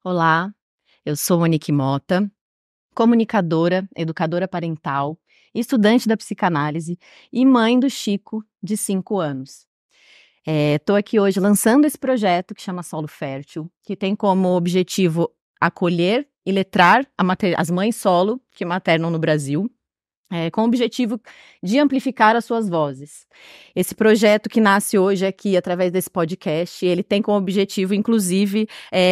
Olá, eu sou Monique Mota, comunicadora, educadora parental, estudante da psicanálise e mãe do Chico, de 5 anos. Estou aqui hoje lançando esse projeto que chama Solo Fértil, que tem como objetivo acolher e letrar as mães solo que maternam no Brasil, com o objetivo de amplificar as suas vozes. Esse projeto que nasce hoje aqui através desse podcast, ele tem como objetivo, inclusive,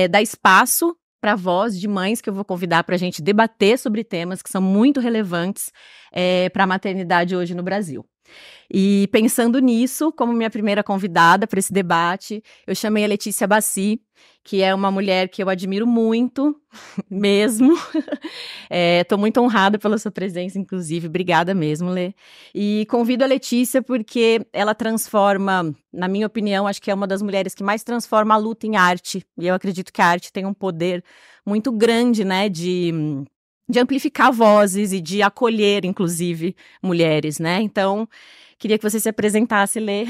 dar espaço para a voz de mães que eu vou convidar para a gente debater sobre temas que são muito relevantes para a maternidade hoje no Brasil. E pensando nisso, como minha primeira convidada para esse debate, eu chamei a Letícia Bassi, que é uma mulher que eu admiro muito, mesmo. Estou muito honrada pela sua presença, inclusive. Obrigada mesmo, Lê. E convido a Letícia porque ela transforma, na minha opinião, acho que é uma das mulheres que mais transforma a luta em arte. E eu acredito que a arte tem um poder muito grande, né, de amplificar vozes e de acolher, inclusive, mulheres, né? Então, queria que você se apresentasse, Lê.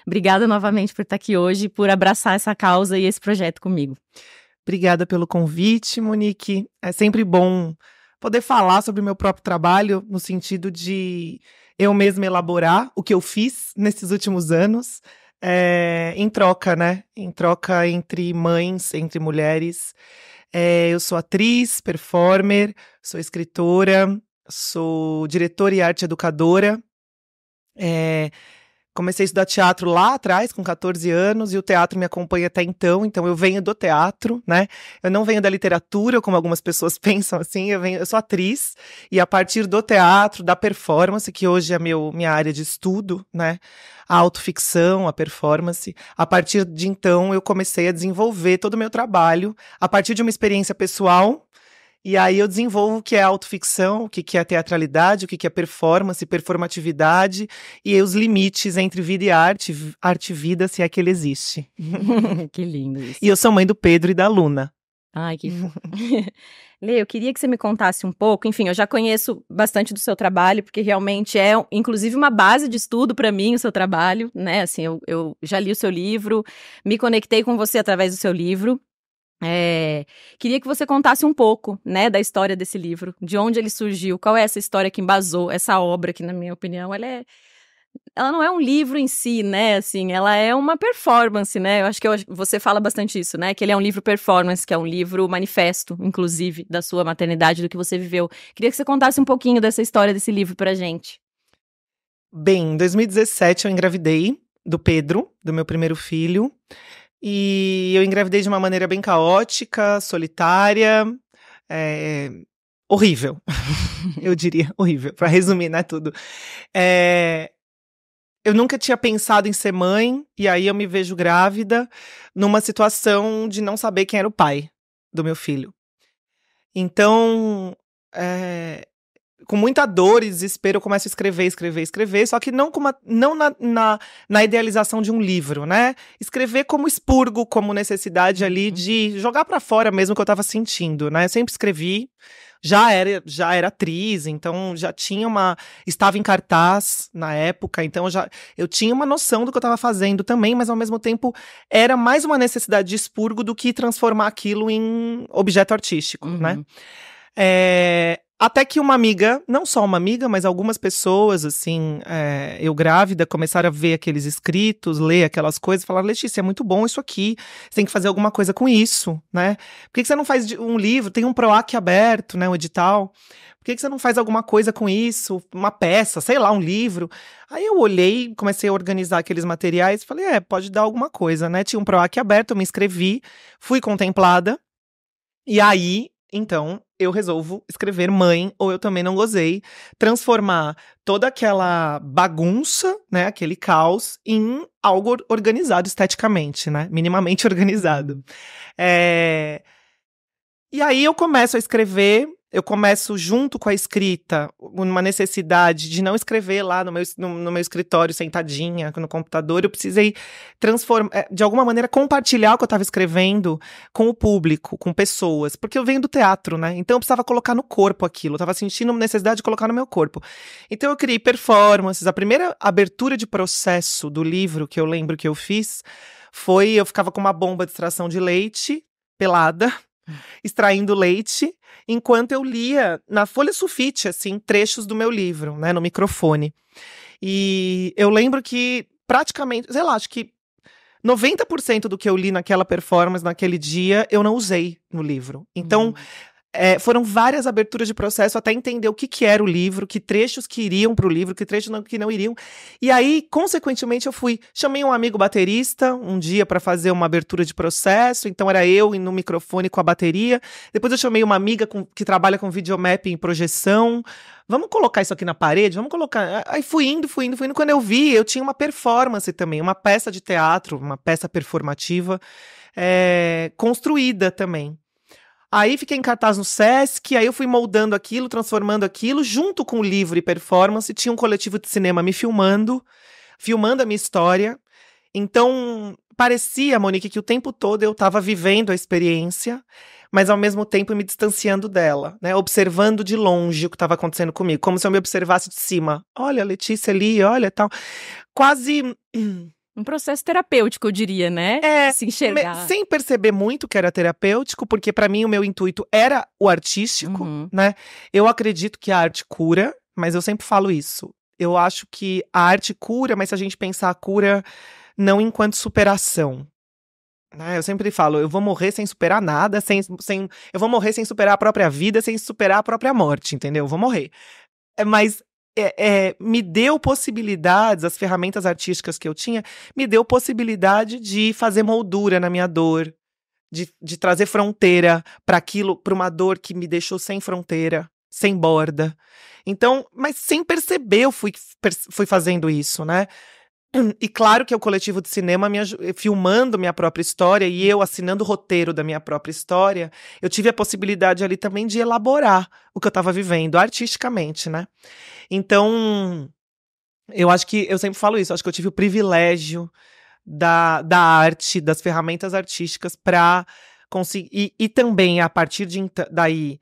Obrigada novamente por estar aqui hoje, por abraçar essa causa e esse projeto comigo. Obrigada pelo convite, Monique. É sempre bom poder falar sobre o meu próprio trabalho, no sentido de eu mesma elaborar o que eu fiz nesses últimos anos, em troca, né? Em troca entre mães, entre mulheres. Eu sou atriz, performer, sou escritora, sou diretora e arte educadora. Comecei a estudar teatro lá atrás, com 14 anos, e o teatro me acompanha até então eu venho do teatro, né? Eu não venho da literatura, como algumas pessoas pensam assim, eu sou atriz, e a partir do teatro, da performance, que hoje é minha área de estudo, né? A autoficção, a performance, a partir de então eu comecei a desenvolver todo o meu trabalho, a partir de uma experiência pessoal. E aí eu desenvolvo o que é autoficção, o que é teatralidade, o que é performance, performatividade e os limites entre vida e arte e vida, se é que ele existe. Que lindo isso. E eu sou mãe do Pedro e da Luna. Ai, que fofo. Lê, eu queria que você me contasse um pouco, enfim, eu já conheço bastante do seu trabalho, porque realmente é, inclusive, uma base de estudo para mim, o seu trabalho, né, assim, eu já li o seu livro, me conectei com você através do seu livro. Queria que você contasse um pouco, né, da história desse livro, de onde ele surgiu, qual é essa história que embasou essa obra que, na minha opinião, ela não é um livro em si, né, assim, ela é uma performance, né, eu acho que você fala bastante isso, né, que ele é um livro performance, que é um livro manifesto, inclusive, da sua maternidade, do que você viveu. Queria que você contasse um pouquinho dessa história desse livro pra gente. Bem, em 2017 eu engravidei do Pedro, do meu primeiro filho, e eu engravidei de uma maneira bem caótica, solitária, horrível, eu diria, horrível, para resumir, né, tudo. Eu nunca tinha pensado em ser mãe, e aí eu me vejo grávida numa situação de não saber quem era o pai do meu filho. Então, com muita dor e desespero, eu começo a escrever, só que não na idealização de um livro, né? Escrever como expurgo, como necessidade ali de jogar pra fora mesmo o que eu tava sentindo, né? Eu sempre escrevi, já era atriz, então estava em cartaz na época, então eu tinha uma noção do que eu estava fazendo também, mas ao mesmo tempo era mais uma necessidade de expurgo do que transformar aquilo em objeto artístico, né? Até que uma amiga, não só uma amiga, mas algumas pessoas, assim, eu grávida, começaram a ver aqueles escritos, ler aquelas coisas, falaram: Letícia, é muito bom isso aqui, você tem que fazer alguma coisa com isso, né? Por que você não faz um livro? Tem um PROAC aberto, né, um edital. Por que você não faz alguma coisa com isso? Uma peça, sei lá, um livro? Aí eu olhei, comecei a organizar aqueles materiais, falei, pode dar alguma coisa, né? Tinha um PROAC aberto, eu me inscrevi, fui contemplada, e aí, então, eu resolvo escrever Mãe, ou Eu Também Não Gozei, transformar toda aquela bagunça, né, aquele caos, em algo organizado esteticamente, né, minimamente organizado. E aí eu começo a escrever, eu começo junto com a escrita, uma necessidade de não escrever lá no meu escritório, sentadinha, no computador. Eu precisei de alguma maneira, compartilhar o que eu estava escrevendo com o público, com pessoas, porque eu venho do teatro, né? Então eu precisava colocar no corpo aquilo, eu estava sentindo necessidade de colocar no meu corpo. Então eu criei performances. A primeira abertura de processo do livro que eu lembro que eu fiz eu ficava com uma bomba de extração de leite, pelada, extraindo leite, enquanto eu lia na folha sulfite, assim, trechos do meu livro, né, no microfone. E eu lembro que praticamente, sei lá, acho que 90% do que eu li naquela performance, naquele dia, eu não usei no livro. Então, foram várias aberturas de processo até entender o que era o livro, que trechos que iriam pro livro, que trechos que não iriam. E aí, consequentemente, chamei um amigo baterista um dia para fazer uma abertura de processo, então era eu no microfone com a bateria. Depois eu chamei uma amiga que trabalha com videomapping e projeção. Vamos colocar isso aqui na parede? Vamos colocar. Aí fui indo. Quando eu vi, eu tinha uma performance também, uma peça de teatro, uma peça performativa construída também. Aí fiquei em cartaz no Sesc, aí eu fui moldando aquilo, transformando aquilo, junto com o livro e performance, tinha um coletivo de cinema me filmando a minha história. Então, parecia, Monique, que o tempo todo eu estava vivendo a experiência, mas ao mesmo tempo me distanciando dela, né? Observando de longe o que estava acontecendo comigo, como se eu me observasse de cima. Olha, a Letícia ali, olha, tal. Quase... Um processo terapêutico, eu diria, né? Se enxergar. Sem perceber muito que era terapêutico, porque para mim o meu intuito era o artístico, né? Eu acredito que a arte cura, mas eu sempre falo isso. Eu acho que a arte cura, mas se a gente pensar a cura não enquanto superação, né? Eu sempre falo, eu vou morrer sem superar nada, eu vou morrer sem superar a própria vida, sem superar a própria morte, entendeu? Eu vou morrer. Mas me deu possibilidades, as ferramentas artísticas que eu tinha, me deu possibilidade de fazer moldura na minha dor, de trazer fronteira para uma dor que me deixou sem fronteira, sem borda. Então, mas sem perceber, eu fui fazendo isso, né? E claro que o coletivo de cinema filmando minha própria história e eu assinando o roteiro da minha própria história, eu tive a possibilidade ali também de elaborar o que eu estava vivendo artisticamente, né? Então, eu acho que, eu sempre falo isso, acho que eu tive o privilégio da arte, das ferramentas artísticas para conseguir, e também a partir daí,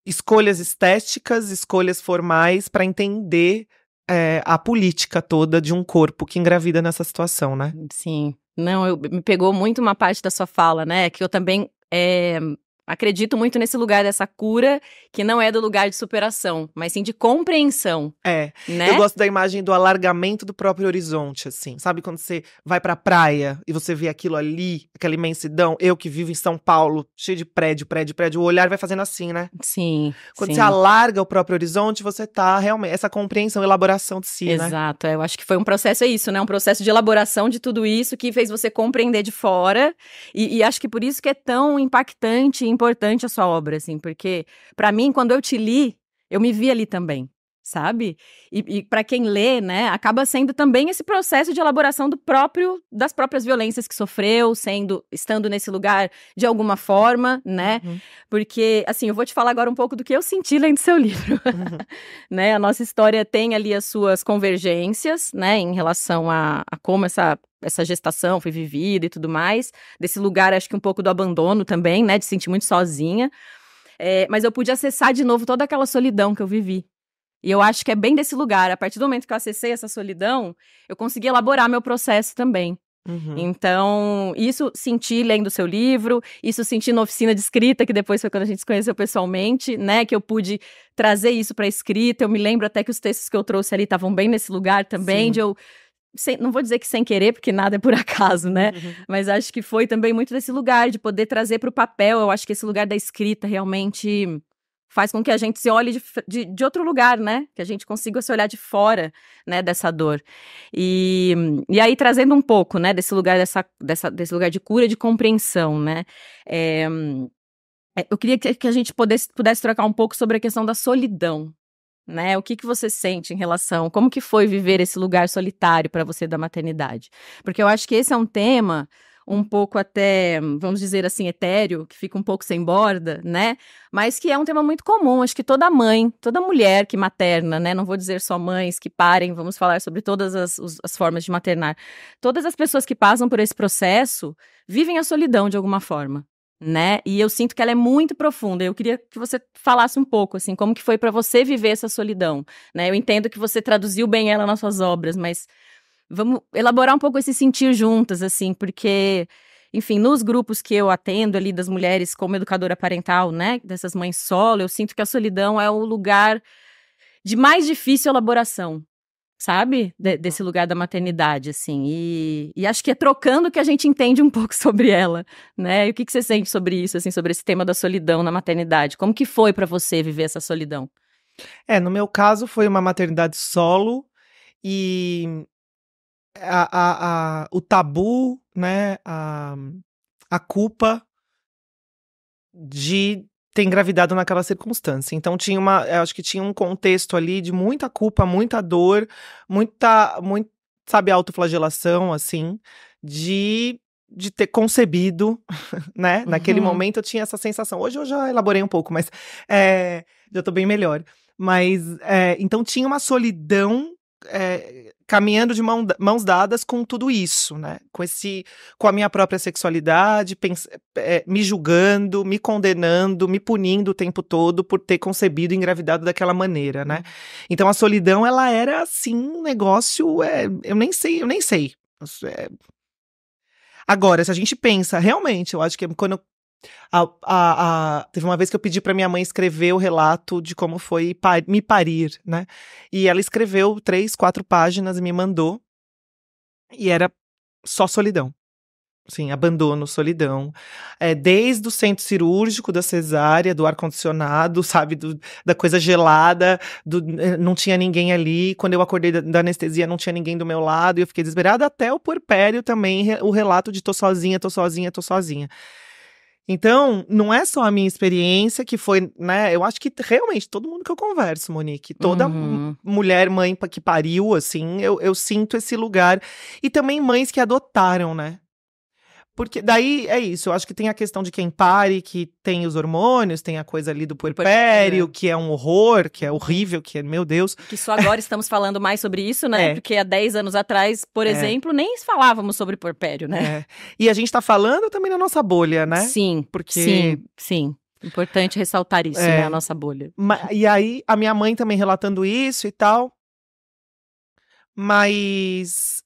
escolhas estéticas, escolhas formais para entender a política toda de um corpo que engravida nessa situação, né? Sim. Não, me pegou muito uma parte da sua fala, né? Que eu também acredito muito nesse lugar dessa cura, que não é do lugar de superação, mas sim de compreensão. Né? Eu gosto da imagem do alargamento do próprio horizonte, assim. Sabe quando você vai pra praia e você vê aquilo ali, aquela imensidão? Eu que vivo em São Paulo, cheio de prédio, o olhar vai fazendo assim, né? Sim. Quando você alarga o próprio horizonte, você tá realmente, essa compreensão, elaboração de si, né? Exato, eu acho que foi um processo, isso, né? Um processo de elaboração de tudo isso que fez você compreender de fora, e acho que por isso que é tão impactante e importante a sua obra, assim, porque pra mim, quando eu te li, eu me vi ali também, sabe? E para quem lê, né, acaba sendo também esse processo de elaboração das próprias violências que sofreu, estando nesse lugar de alguma forma, né? Porque, assim, eu vou te falar agora um pouco do que eu senti lendo seu livro. Né? A nossa história tem ali as suas convergências, né, em relação a como essa gestação foi vivida e tudo mais, desse lugar, acho que um pouco do abandono também, né, de se sentir muito sozinha, mas eu pude acessar de novo toda aquela solidão que eu vivi. E eu acho que é bem desse lugar, a partir do momento que eu acessei essa solidão, eu consegui elaborar meu processo também. Então, isso senti lendo o seu livro, isso senti na oficina de escrita, que depois foi quando a gente se conheceu pessoalmente, né, que eu pude trazer isso para escrita. Eu me lembro até que os textos que eu trouxe ali estavam bem nesse lugar também, de eu, não vou dizer que sem querer, porque nada é por acaso, né, mas acho que foi também muito desse lugar, de poder trazer para o papel. Eu acho que esse lugar da escrita realmente faz com que a gente se olhe de outro lugar, né? Que a gente consiga se olhar de fora, né, dessa dor. E aí, trazendo um pouco, né, desse lugar, desse lugar de cura, de compreensão, né? Eu queria que a gente pudesse trocar um pouco sobre a questão da solidão, né? O que você sente em relação... Como que foi viver esse lugar solitário para você da maternidade? Porque eu acho que esse é um tema um pouco até, vamos dizer assim, etéreo, que fica um pouco sem borda, né? Mas que é um tema muito comum. Acho que toda mãe, toda mulher que materna, né? Não vou dizer só mães que parem, vamos falar sobre todas as formas de maternar. Todas as pessoas que passam por esse processo vivem a solidão de alguma forma, né? E eu sinto que ela é muito profunda. Eu queria que você falasse um pouco, assim, como que foi para você viver essa solidão, né? Eu entendo que você traduziu bem ela nas suas obras, mas vamos elaborar um pouco esse sentir juntas, assim, porque enfim, nos grupos que eu atendo ali das mulheres como educadora parental, né, dessas mães solo, eu sinto que a solidão é o lugar de mais difícil elaboração, sabe? Desse lugar da maternidade, assim. E acho que é trocando que a gente entende um pouco sobre ela, né? E o que você sente sobre isso, assim, sobre esse tema da solidão na maternidade? Como que foi pra você viver essa solidão? No meu caso foi uma maternidade solo e o tabu, né, a culpa de ter engravidado naquela circunstância. Então eu acho que tinha um contexto ali de muita culpa, muita dor, muito, sabe, autoflagelação, assim, de ter concebido, né? Naquele momento eu tinha essa sensação. Hoje eu já elaborei um pouco, mas já tô bem melhor. Mas, então tinha uma solidão caminhando de mãos dadas com tudo isso, né? Com a minha própria sexualidade, me julgando, me condenando, me punindo o tempo todo por ter concebido e engravidado daquela maneira, né? Então a solidão, ela era assim um negócio, eu nem sei. Agora, se a gente pensa, realmente, eu acho que quando teve uma vez que eu pedi pra minha mãe escrever o relato de como foi me parir, né? E ela escreveu 3, 4 páginas e me mandou. E era só solidão. Sim, abandono, solidão. Desde o centro cirúrgico, da cesárea, do ar-condicionado, sabe? Da coisa gelada, não tinha ninguém ali. Quando eu acordei da anestesia, não tinha ninguém do meu lado. E eu fiquei desesperada. Até o puerpério também, o relato de tô sozinha, tô sozinha, tô sozinha. Então, não é só a minha experiência que foi, né? Eu acho que realmente todo mundo que eu converso, Monique, toda mulher, mãe que pariu, assim, eu sinto esse lugar. E também mães que adotaram, né? Porque daí é isso, eu acho que tem a questão de quem pare, que tem os hormônios, tem a coisa ali do puerpério, que é um horror, que é horrível, que é, meu Deus. Que só agora estamos falando mais sobre isso, né? Porque há 10 anos atrás, por exemplo, nem falávamos sobre puerpério, né? E a gente tá falando também na nossa bolha, né? Sim, porque... sim. Importante ressaltar isso, né? A nossa bolha. E aí, a minha mãe também relatando isso e tal. Mas...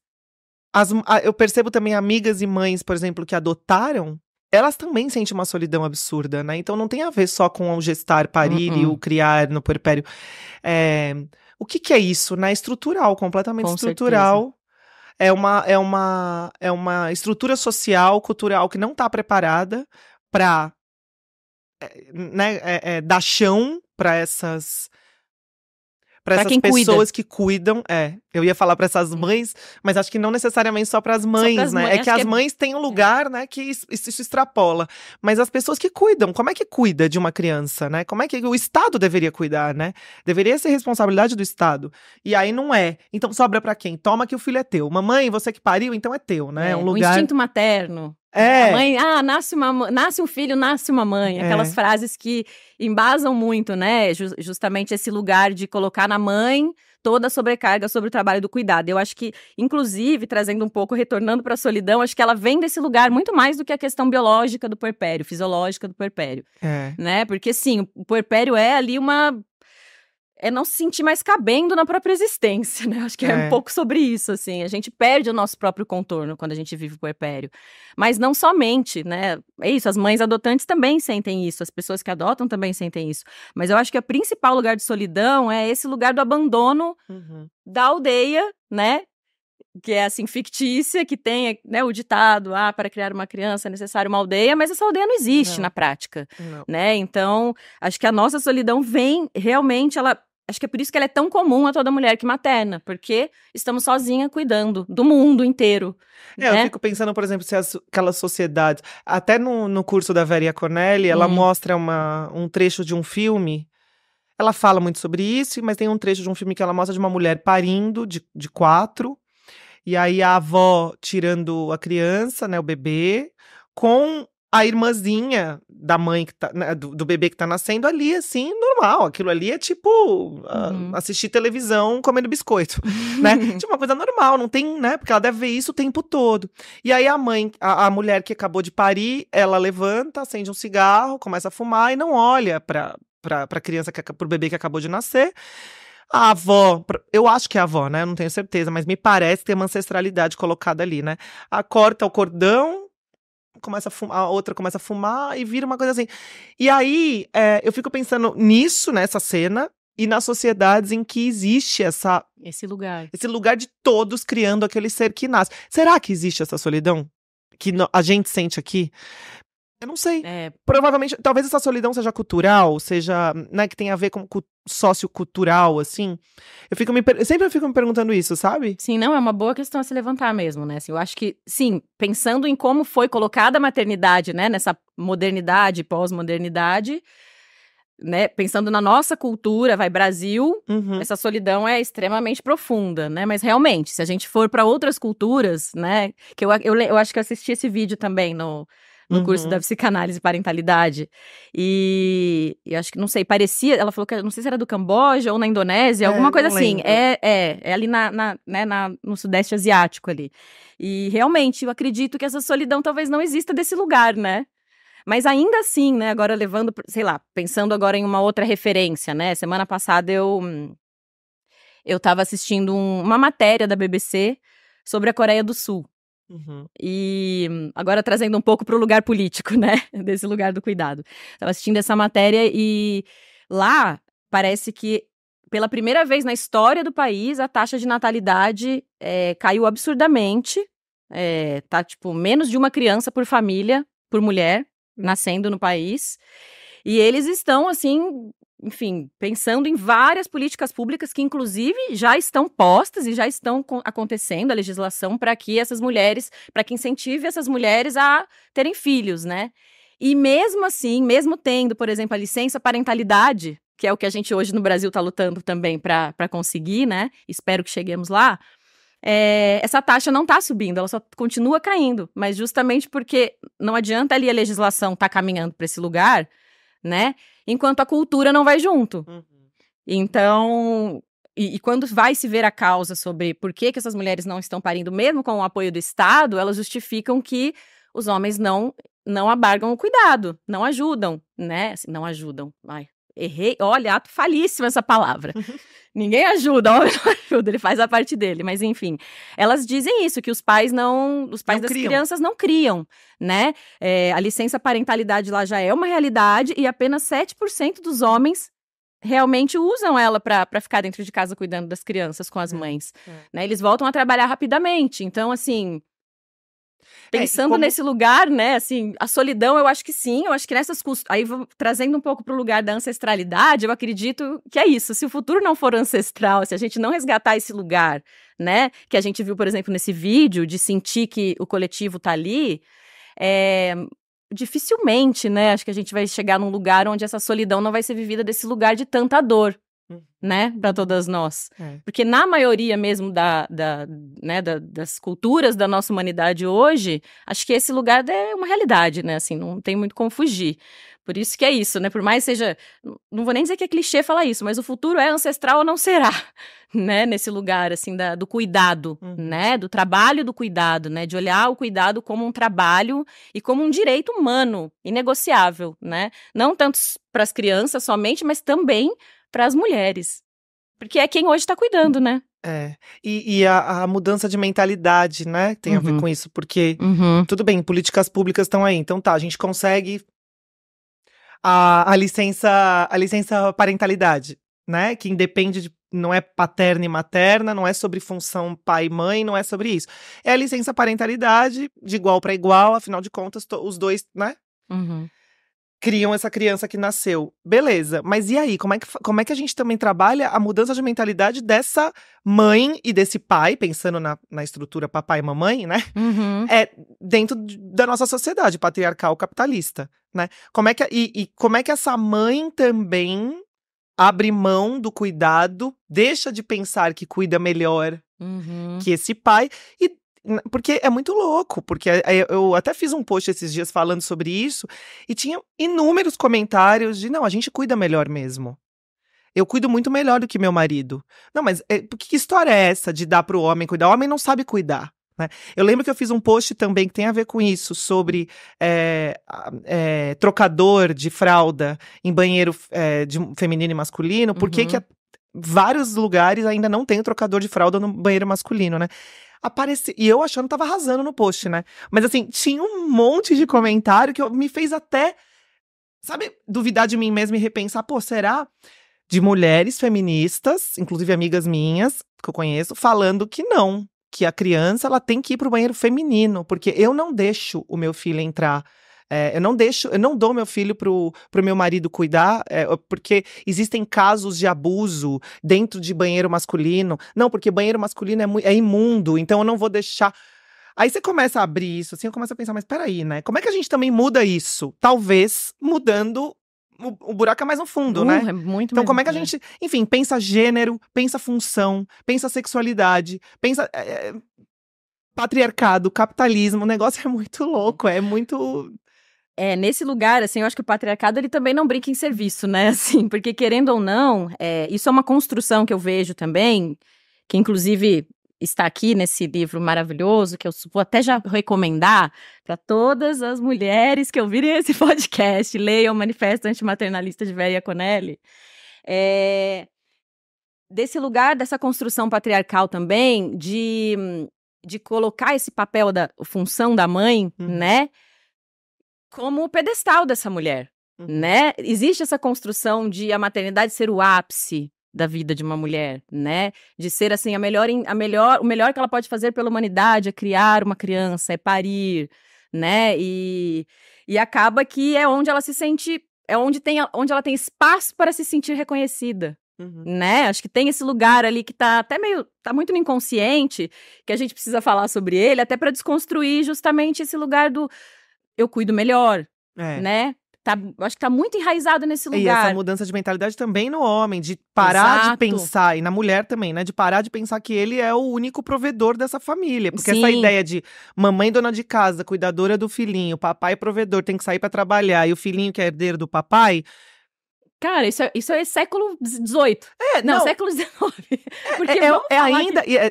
eu percebo também amigas e mães, por exemplo, que adotaram, elas também sentem uma solidão absurda, né? Então não tem a ver só com o gestar, parir e o criar no puerpério. O que é isso, né? Estrutural, completamente Com estrutural. Certeza. É uma estrutura social, cultural que não está preparada para dar chão para essas pessoas que cuidam. Eu ia falar para essas mães, mas acho que não necessariamente só para as mães, né? É que as mães têm um lugar, né, que isso extrapola. Mas as pessoas que cuidam, como é que cuida de uma criança, né? Como é que o Estado deveria cuidar, né? Deveria ser responsabilidade do Estado. E aí não é. Então sobra para quem? Toma que o filho é teu. Mamãe, você que pariu, então é teu, né? Um lugar... O instinto materno. A mãe, nasce um filho, nasce uma mãe. Aquelas frases que embasam muito, né? Justamente esse lugar de colocar na mãe toda a sobrecarga sobre o trabalho do cuidado. Eu acho que, inclusive, trazendo um pouco, retornando para a solidão, acho que ela vem desse lugar muito mais do que a questão biológica do puerpério, fisiológica do puerpério. Né? Porque, sim, o puerpério é ali não se sentir mais cabendo na própria existência, né? Acho que é um pouco sobre isso, assim. A gente perde o nosso próprio contorno quando a gente vive o puerpério. Mas não somente, né? É isso, as mães adotantes também sentem isso, as pessoas que adotam também sentem isso. Mas eu acho que o principal lugar de solidão é esse lugar do abandono da aldeia, né? Que é, assim, fictícia, que tem, né, o ditado, para criar uma criança é necessário uma aldeia, mas essa aldeia não existe na prática, né? Então, acho que a nossa solidão vem, realmente, acho que é por isso que ela é tão comum a toda mulher que materna, porque estamos sozinha cuidando do mundo inteiro. Eu fico pensando, por exemplo, se aquelas sociedades... Até no curso da Vera Cornelli, ela mostra um trecho de um filme. Ela fala muito sobre isso, mas tem um trecho de um filme que ela mostra de uma mulher parindo, de 4, e aí a avó tirando a criança, né, o bebê, com a irmãzinha da mãe, né, do bebê que tá nascendo ali, assim, normal. Aquilo ali é tipo assistir televisão comendo biscoito, né? Tipo uma coisa normal, não tem, né? Porque ela deve ver isso o tempo todo. E aí a mãe, a mulher que acabou de parir, ela levanta, acende um cigarro, começa a fumar e não olha pra criança, pro bebê que acabou de nascer. A avó, eu acho que é a avó, né? Eu não tenho certeza, mas me parece ter uma ancestralidade colocada ali, né? Corta o cordão, começa a fumar, a outra começa a fumar e vira uma coisa assim. E aí, eu fico pensando nisso, nessa cena, e nas sociedades em que existe Esse lugar. esse lugar de todos criando aquele ser que nasce. Será que existe essa solidão que a gente sente aqui? Eu não sei. Provavelmente, talvez essa solidão seja cultural, seja, né, que tem a ver com sociocultural, assim. Sempre eu fico me perguntando isso, sabe? Sim, não, é uma boa questão a se levantar mesmo, né? Assim, eu acho que, sim, pensando em como foi colocada a maternidade, né, nessa modernidade, pós-modernidade, né, pensando na nossa cultura, Brasil, essa solidão é extremamente profunda, né? Mas realmente, se a gente for para outras culturas, né, que eu acho que eu assisti esse vídeo também no curso da psicanálise e parentalidade, e acho que, não sei, parecia, ela falou que, não sei se era do Camboja ou na Indonésia, alguma coisa assim, lembro. é ali né, no Sudeste Asiático ali, e realmente, eu acredito que essa solidão talvez não exista desse lugar, né? Mas ainda assim, né, agora levando, sei lá, pensando agora em uma outra referência, né, semana passada eu tava assistindo uma matéria da BBC sobre a Coreia do Sul. E agora trazendo um pouco para o lugar político, né? Desse lugar do cuidado. Estava assistindo essa matéria e lá parece que pela primeira vez na história do país a taxa de natalidade caiu absurdamente. Tá tipo menos de uma criança por família, por mulher, nascendo no país. E eles estão assim, enfim, pensando em várias políticas públicas que, inclusive, já estão postas e já estão acontecendo a legislação para que essas mulheres, para que incentive essas mulheres a terem filhos, né? E mesmo assim, mesmo tendo, por exemplo, a licença parentalidade, que é o que a gente hoje no Brasil está lutando também para conseguir, né? Espero que cheguemos lá. Essa taxa não está subindo, ela só continua caindo, mas justamente porque não adianta ali a legislação estar caminhando para esse lugar, né? Enquanto a cultura não vai junto. Então, e quando vai se ver a causa sobre por que essas mulheres não estão parindo, mesmo com o apoio do Estado, elas justificam que os homens não abarcam o cuidado, não ajudam, né? Assim, não ajudam. Ai, errei. Olha, ato falíssima essa palavra. Ninguém ajuda, o homem não ajuda, ele faz a parte dele. Mas, enfim, elas dizem isso, que os pais das crianças não criam, né? A licença parentalidade lá já é uma realidade e apenas 7% dos homens realmente usam ela para ficar dentro de casa cuidando das crianças com as mães. Né? Eles voltam a trabalhar rapidamente. Então, assim, pensando nesse lugar, né, assim, a solidão, eu acho que sim, eu acho que aí trazendo um pouco para o lugar da ancestralidade, eu acredito que é isso, se o futuro não for ancestral, se a gente não resgatar esse lugar, né, que a gente viu, por exemplo, nesse vídeo, de sentir que o coletivo tá ali, dificilmente, né, acho que a gente vai chegar num lugar onde essa solidão não vai ser vivida desse lugar de tanta dor, né, para todas nós. Porque na maioria mesmo das culturas da nossa humanidade hoje, acho que esse lugar é uma realidade, né, assim, não tem muito como fugir. Por isso que é isso, né, por mais seja, não vou nem dizer que é clichê falar isso, mas o futuro é ancestral ou não será, né, nesse lugar, assim, do cuidado, né, do trabalho do cuidado, né, de olhar o cuidado como um trabalho e como um direito humano, inegociável, né, não tanto para as crianças somente, mas também para as mulheres. Porque é quem hoje está cuidando, né? E a mudança de mentalidade, né? Tem a ver com isso. Porque, tudo bem, políticas públicas estão aí. Então tá, a gente consegue a licença parentalidade, né? Que independe não é paterna e materna, não é sobre função pai e mãe, não é sobre isso. É a licença parentalidade de igual para igual, afinal de contas, os dois, né? Criam essa criança que nasceu. Beleza, mas e aí? Como é que a gente também trabalha a mudança de mentalidade dessa mãe e desse pai, pensando na estrutura papai e mamãe, né? Dentro da nossa sociedade patriarcal capitalista, né? Como é que essa mãe também abre mão do cuidado, deixa de pensar que cuida melhor que esse pai porque é muito louco, porque eu até fiz um post esses dias falando sobre isso e tinha inúmeros comentários de, não, a gente cuida melhor mesmo. Eu cuido muito melhor do que meu marido. Não, mas que história é essa de dar pro homem cuidar? O homem não sabe cuidar, né? Eu lembro que eu fiz um post também que tem a ver com isso, sobre trocador de fralda em banheiro feminino e masculino, por que vários lugares ainda não tem o trocador de fralda no banheiro masculino, né? E eu achando que tava arrasando no post, né? Mas assim, tinha um monte de comentário que me fez até, sabe, duvidar de mim mesma e repensar, pô, será? De mulheres feministas, inclusive amigas minhas, que eu conheço, falando que não, que a criança ela tem que ir pro banheiro feminino, porque eu não deixo o meu filho entrar. Eu não dou meu filho pro meu marido cuidar, porque existem casos de abuso dentro de banheiro masculino. Não, porque banheiro masculino é imundo, então eu não vou deixar. Aí você começa a abrir isso, assim, eu começo a pensar, mas peraí, né? Como é que a gente também muda isso? Talvez mudando. O buraco é mais no fundo, né? É muito Então, mais como é que a no fundo, gente, enfim, pensa gênero, pensa função, pensa sexualidade, pensa patriarcado, capitalismo, o negócio é muito louco, é muito. Nesse lugar, assim, eu acho que o patriarcado, ele também não brinca em serviço, né, assim, porque querendo ou não, isso é uma construção que eu vejo também, que inclusive está aqui nesse livro maravilhoso, que eu vou até já recomendar para todas as mulheres que ouvirem esse podcast, leiam o Manifesto Antimaternalista de Veia Conelli, desse lugar, dessa construção patriarcal também, de colocar esse papel da função da mãe, né, como o pedestal dessa mulher, né? Existe essa construção de a maternidade ser o ápice da vida de uma mulher, né? De ser, assim, o melhor que ela pode fazer pela humanidade é criar uma criança, é parir, né? E acaba que é onde ela se sente, onde ela tem espaço para se sentir reconhecida, né? Acho que tem esse lugar ali que tá muito no inconsciente, que a gente precisa falar sobre ele, até para desconstruir justamente esse lugar do eu cuido melhor, né? Acho que tá muito enraizado nesse lugar. E essa mudança de mentalidade também no homem, de parar de pensar, e na mulher também, né? De parar de pensar que ele é o único provedor dessa família. Porque essa ideia de mamãe dona de casa, cuidadora do filhinho, papai provedor, tem que sair pra trabalhar, e o filhinho que é herdeiro do papai. Cara, isso é século XVIII. Não, século XIX.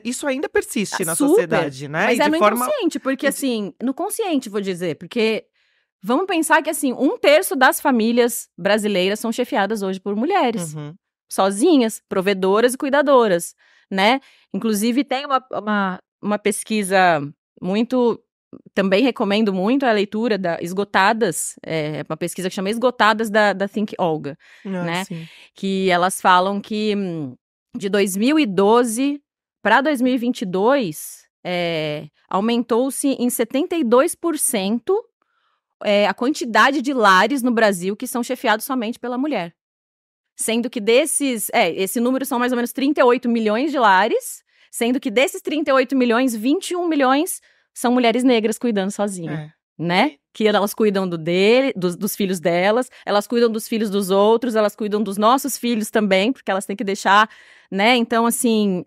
Isso ainda persiste na super, sociedade, né? Mas no inconsciente, porque assim, no consciente, vou dizer, porque vamos pensar que assim, 1/3 das famílias brasileiras são chefiadas hoje por mulheres. Sozinhas, provedoras e cuidadoras, né? Inclusive, tem uma pesquisa muito. Também recomendo muito a leitura da Esgotadas, uma pesquisa que chama Esgotadas da Think Olga, né? Sim. Que elas falam que de 2012 para 2022 aumentou-se em 72% a quantidade de lares no Brasil que são chefiados somente pela mulher. Sendo que esse número são mais ou menos 38 milhões de lares, sendo que desses 38 milhões, 21 milhões são mulheres negras cuidando sozinhas, né? Que elas cuidam dos filhos delas, elas cuidam dos filhos dos outros, elas cuidam dos nossos filhos também, porque elas têm que deixar, né? Então, assim,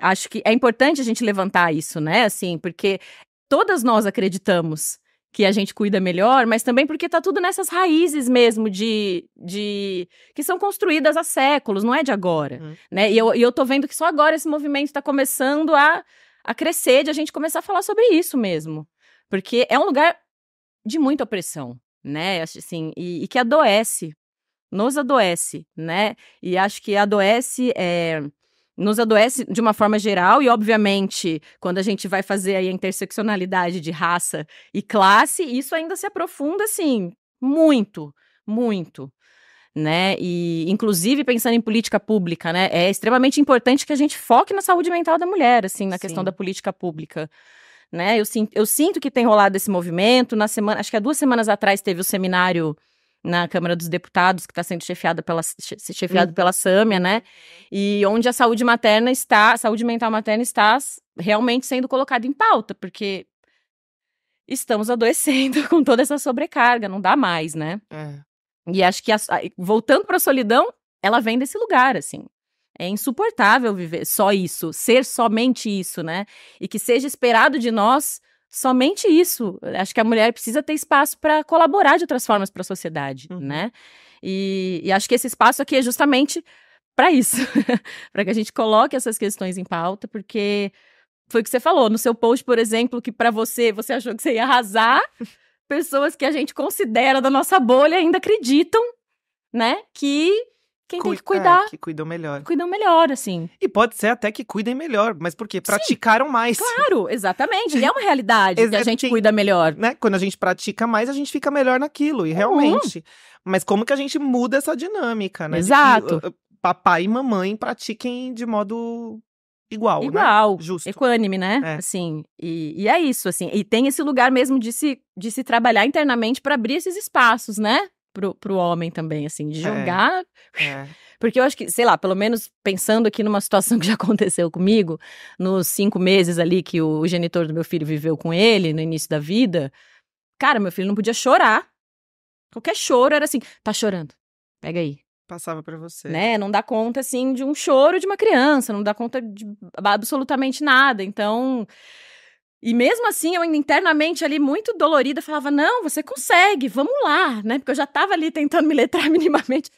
acho que é importante a gente levantar isso, né? Assim, porque todas nós acreditamos que a gente cuida melhor, mas também porque tá tudo nessas raízes mesmo que são construídas há séculos, não é de agora, né? E eu tô vendo que só agora esse movimento tá começando a crescer, de a gente começar a falar sobre isso mesmo. Porque é um lugar de muita opressão, né? Assim, e que nos adoece, né? E acho que nos adoece de uma forma geral e, obviamente, quando a gente vai fazer aí a interseccionalidade de raça e classe, isso ainda se aprofunda, assim, muito, muito, né? E, inclusive, pensando em política pública, né? É extremamente importante que a gente foque na saúde mental da mulher, assim, na questão da política pública, né? Eu sinto que tem rolado esse movimento. Acho que há 2 semanas atrás teve o seminário na Câmara dos Deputados, que está sendo chefiado pela Sâmia, né? E onde a saúde mental materna está realmente sendo colocada em pauta, porque estamos adoecendo com toda essa sobrecarga, não dá mais, né? E acho que, voltando para a solidão, ela vem desse lugar, assim. É insuportável viver só isso, ser somente isso, né? E que seja esperado de nós somente isso. Acho que a mulher precisa ter espaço para colaborar de outras formas para a sociedade, né? E acho que esse espaço aqui é justamente para isso, para que a gente coloque essas questões em pauta, porque foi o que você falou no seu post, por exemplo, que para você achou que você ia arrasar, pessoas que a gente considera da nossa bolha ainda acreditam, né? Que quem tem que cuidar. Que cuidam melhor. Cuidam melhor, assim. E pode ser até que cuidem melhor, mas por quê? Praticaram mais. Claro, exatamente. E é uma realidade que a gente cuida melhor. Né? Quando a gente pratica mais, a gente fica melhor naquilo. E realmente. Mas como que a gente muda essa dinâmica, né? Exato. De que, papai e mamãe pratiquem de modo igual, né? Justo. Equânime, né? Assim, e é isso, assim. E tem esse lugar mesmo de se trabalhar internamente para abrir esses espaços, né? Pro homem também, assim, de jogar. Porque eu acho que, sei lá, pelo menos pensando aqui numa situação que já aconteceu comigo, nos 5 meses ali que o genitor do meu filho viveu com ele, no início da vida, cara, meu filho não podia chorar. Qualquer choro era assim, tá chorando, pega aí. Passava pra você. Né? Não dá conta, assim, de um choro de uma criança, não dá conta de absolutamente nada. Então, e mesmo assim, eu ainda internamente ali, muito dolorida, falava, não, você consegue, vamos lá, né? Porque eu já tava ali tentando me letrar minimamente.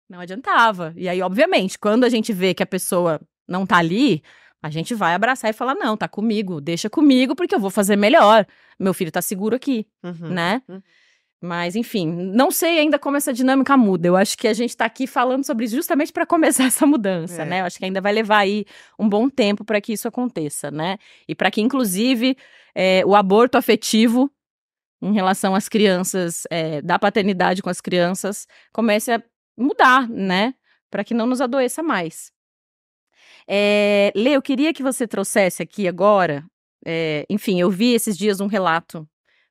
Não adiantava. E aí, obviamente, quando a gente vê que a pessoa não tá ali, a gente vai abraçar e falar, não, tá comigo, deixa comigo, porque eu vou fazer melhor. Meu filho tá seguro aqui, né? Mas, enfim, não sei ainda como essa dinâmica muda. Eu acho que a gente tá aqui falando sobre isso justamente para começar essa mudança, né? Eu acho que ainda vai levar aí um bom tempo para que isso aconteça, né? E para que, inclusive, o aborto afetivo em relação às crianças, da paternidade com as crianças, comece a mudar, né? Para que não nos adoeça mais. Lê, eu queria que você trouxesse aqui agora, enfim, eu vi esses dias um relato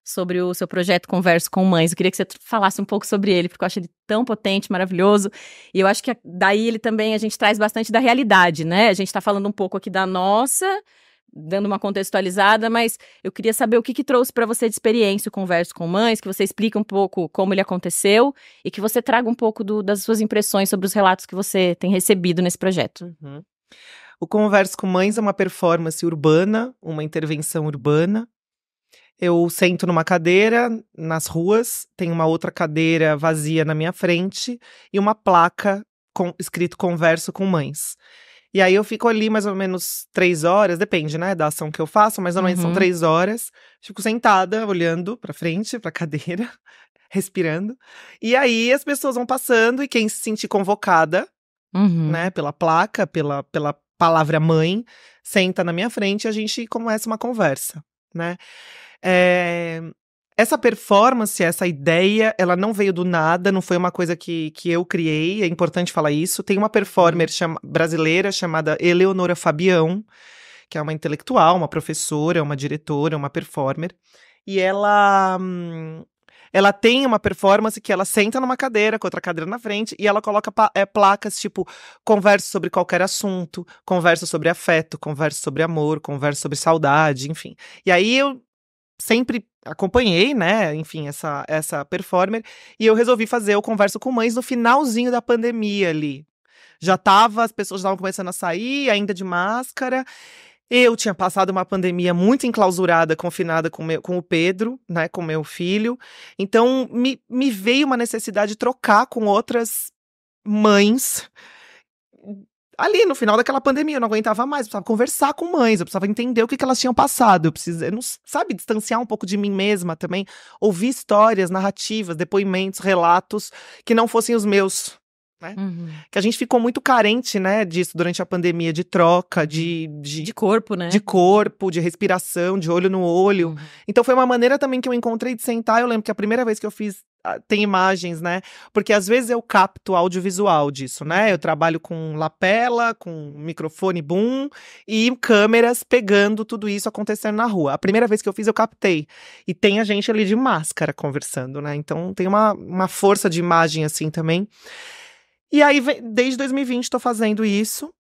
sobre o seu projeto Converso com Mães. Eu queria que você falasse um pouco sobre ele, porque eu acho ele tão potente, maravilhoso. E eu acho que daí ele também, a gente traz bastante da realidade, né? A gente está falando um pouco aqui da nossa, dando uma contextualizada, mas eu queria saber o que trouxe para você de experiência o Converso com Mães, que você explique um pouco como ele aconteceu e que você traga um pouco das suas impressões sobre os relatos que você tem recebido nesse projeto. O Converso com Mães é uma performance urbana, uma intervenção urbana. Eu sento numa cadeira nas ruas, tem uma outra cadeira vazia na minha frente e uma placa escrito Converso com Mães. E aí eu fico ali mais ou menos 3 horas, depende, né, da ação que eu faço, mas normalmente são 3 horas. Fico sentada, olhando pra frente, pra cadeira, respirando. E aí as pessoas vão passando e quem se sentir convocada, né, pela placa, pela palavra mãe, senta na minha frente e a gente começa uma conversa, né. Essa performance, essa ideia, ela não veio do nada, não foi uma coisa que eu criei, é importante falar isso. Tem uma performer brasileira chamada Eleonora Fabião, que é uma intelectual, uma professora, uma diretora, uma performer, e ela tem uma performance que ela senta numa cadeira, com outra cadeira na frente, e ela coloca placas tipo, conversa sobre qualquer assunto, conversa sobre afeto, conversa sobre amor, conversa sobre saudade, enfim. E aí eu sempre acompanhei, né, enfim, essa performer, e eu resolvi fazer o Converso com Mães no finalzinho da pandemia ali. As pessoas estavam começando a sair, ainda de máscara. Eu tinha passado uma pandemia muito enclausurada, confinada com o Pedro, né, com meu filho. Então, me veio uma necessidade de trocar com outras mães. Ali, no final daquela pandemia, eu não aguentava mais, eu precisava conversar com mães, eu precisava entender o que elas tinham passado, eu não, sabe, distanciar um pouco de mim mesma também, ouvir histórias, narrativas, depoimentos, relatos que não fossem os meus, né? Que a gente ficou muito carente, né, disso durante a pandemia, de troca, de corpo, né? De corpo, de respiração, de olho no olho. Então foi uma maneira também que eu encontrei de sentar. Eu lembro que a primeira vez que eu fiz, tem imagens, né? Porque às vezes eu capto audiovisual disso, né? Eu trabalho com lapela, com microfone boom e câmeras pegando tudo isso acontecendo na rua. A primeira vez que eu fiz, eu captei. E tem a gente ali de máscara conversando, né? Então tem uma força de imagem assim também. E aí, desde 2020, tô fazendo isso.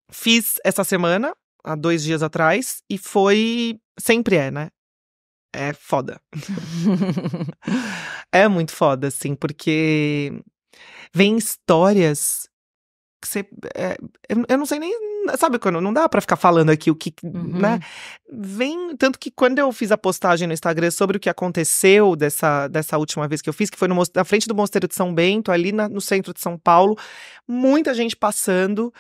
Fiz essa semana, há 2 dias atrás, e foi... Sempre né? É foda. É muito foda, assim, porque vem histórias que você... eu não sei nem... Sabe quando não dá pra ficar falando aqui o que... né? Vem... Tanto que quando eu fiz a postagem no Instagram sobre o que aconteceu dessa última vez que eu fiz, que foi na frente do Mosteiro de São Bento, ali no centro de São Paulo, muita gente passando.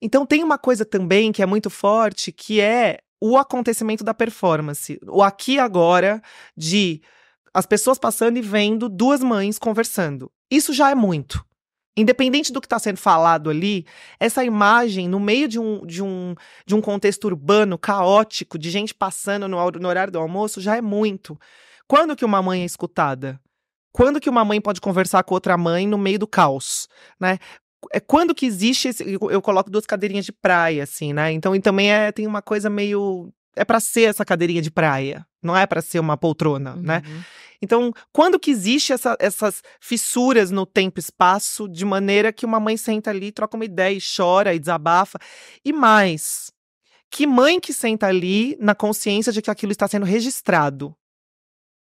Então tem uma coisa também que é muito forte, que é o acontecimento da performance. O aqui e agora de as pessoas passando e vendo 2 mães conversando. Isso já é muito. Independente do que está sendo falado ali, essa imagem, no meio de um contexto urbano, caótico, de gente passando no horário do almoço, já é muito. Quando que uma mãe é escutada? Quando que uma mãe pode conversar com outra mãe no meio do caos, né? Quando que existe eu coloco 2 cadeirinhas de praia, assim, né? Então, e também tem uma coisa meio... É pra ser essa cadeirinha de praia, não é pra ser uma poltrona, né? Uhum. Então, quando que existe essas fissuras no tempo e espaço, de maneira que uma mãe senta ali, troca uma ideia e chora e desabafa? E mais, que mãe que senta ali na consciência de que aquilo está sendo registrado,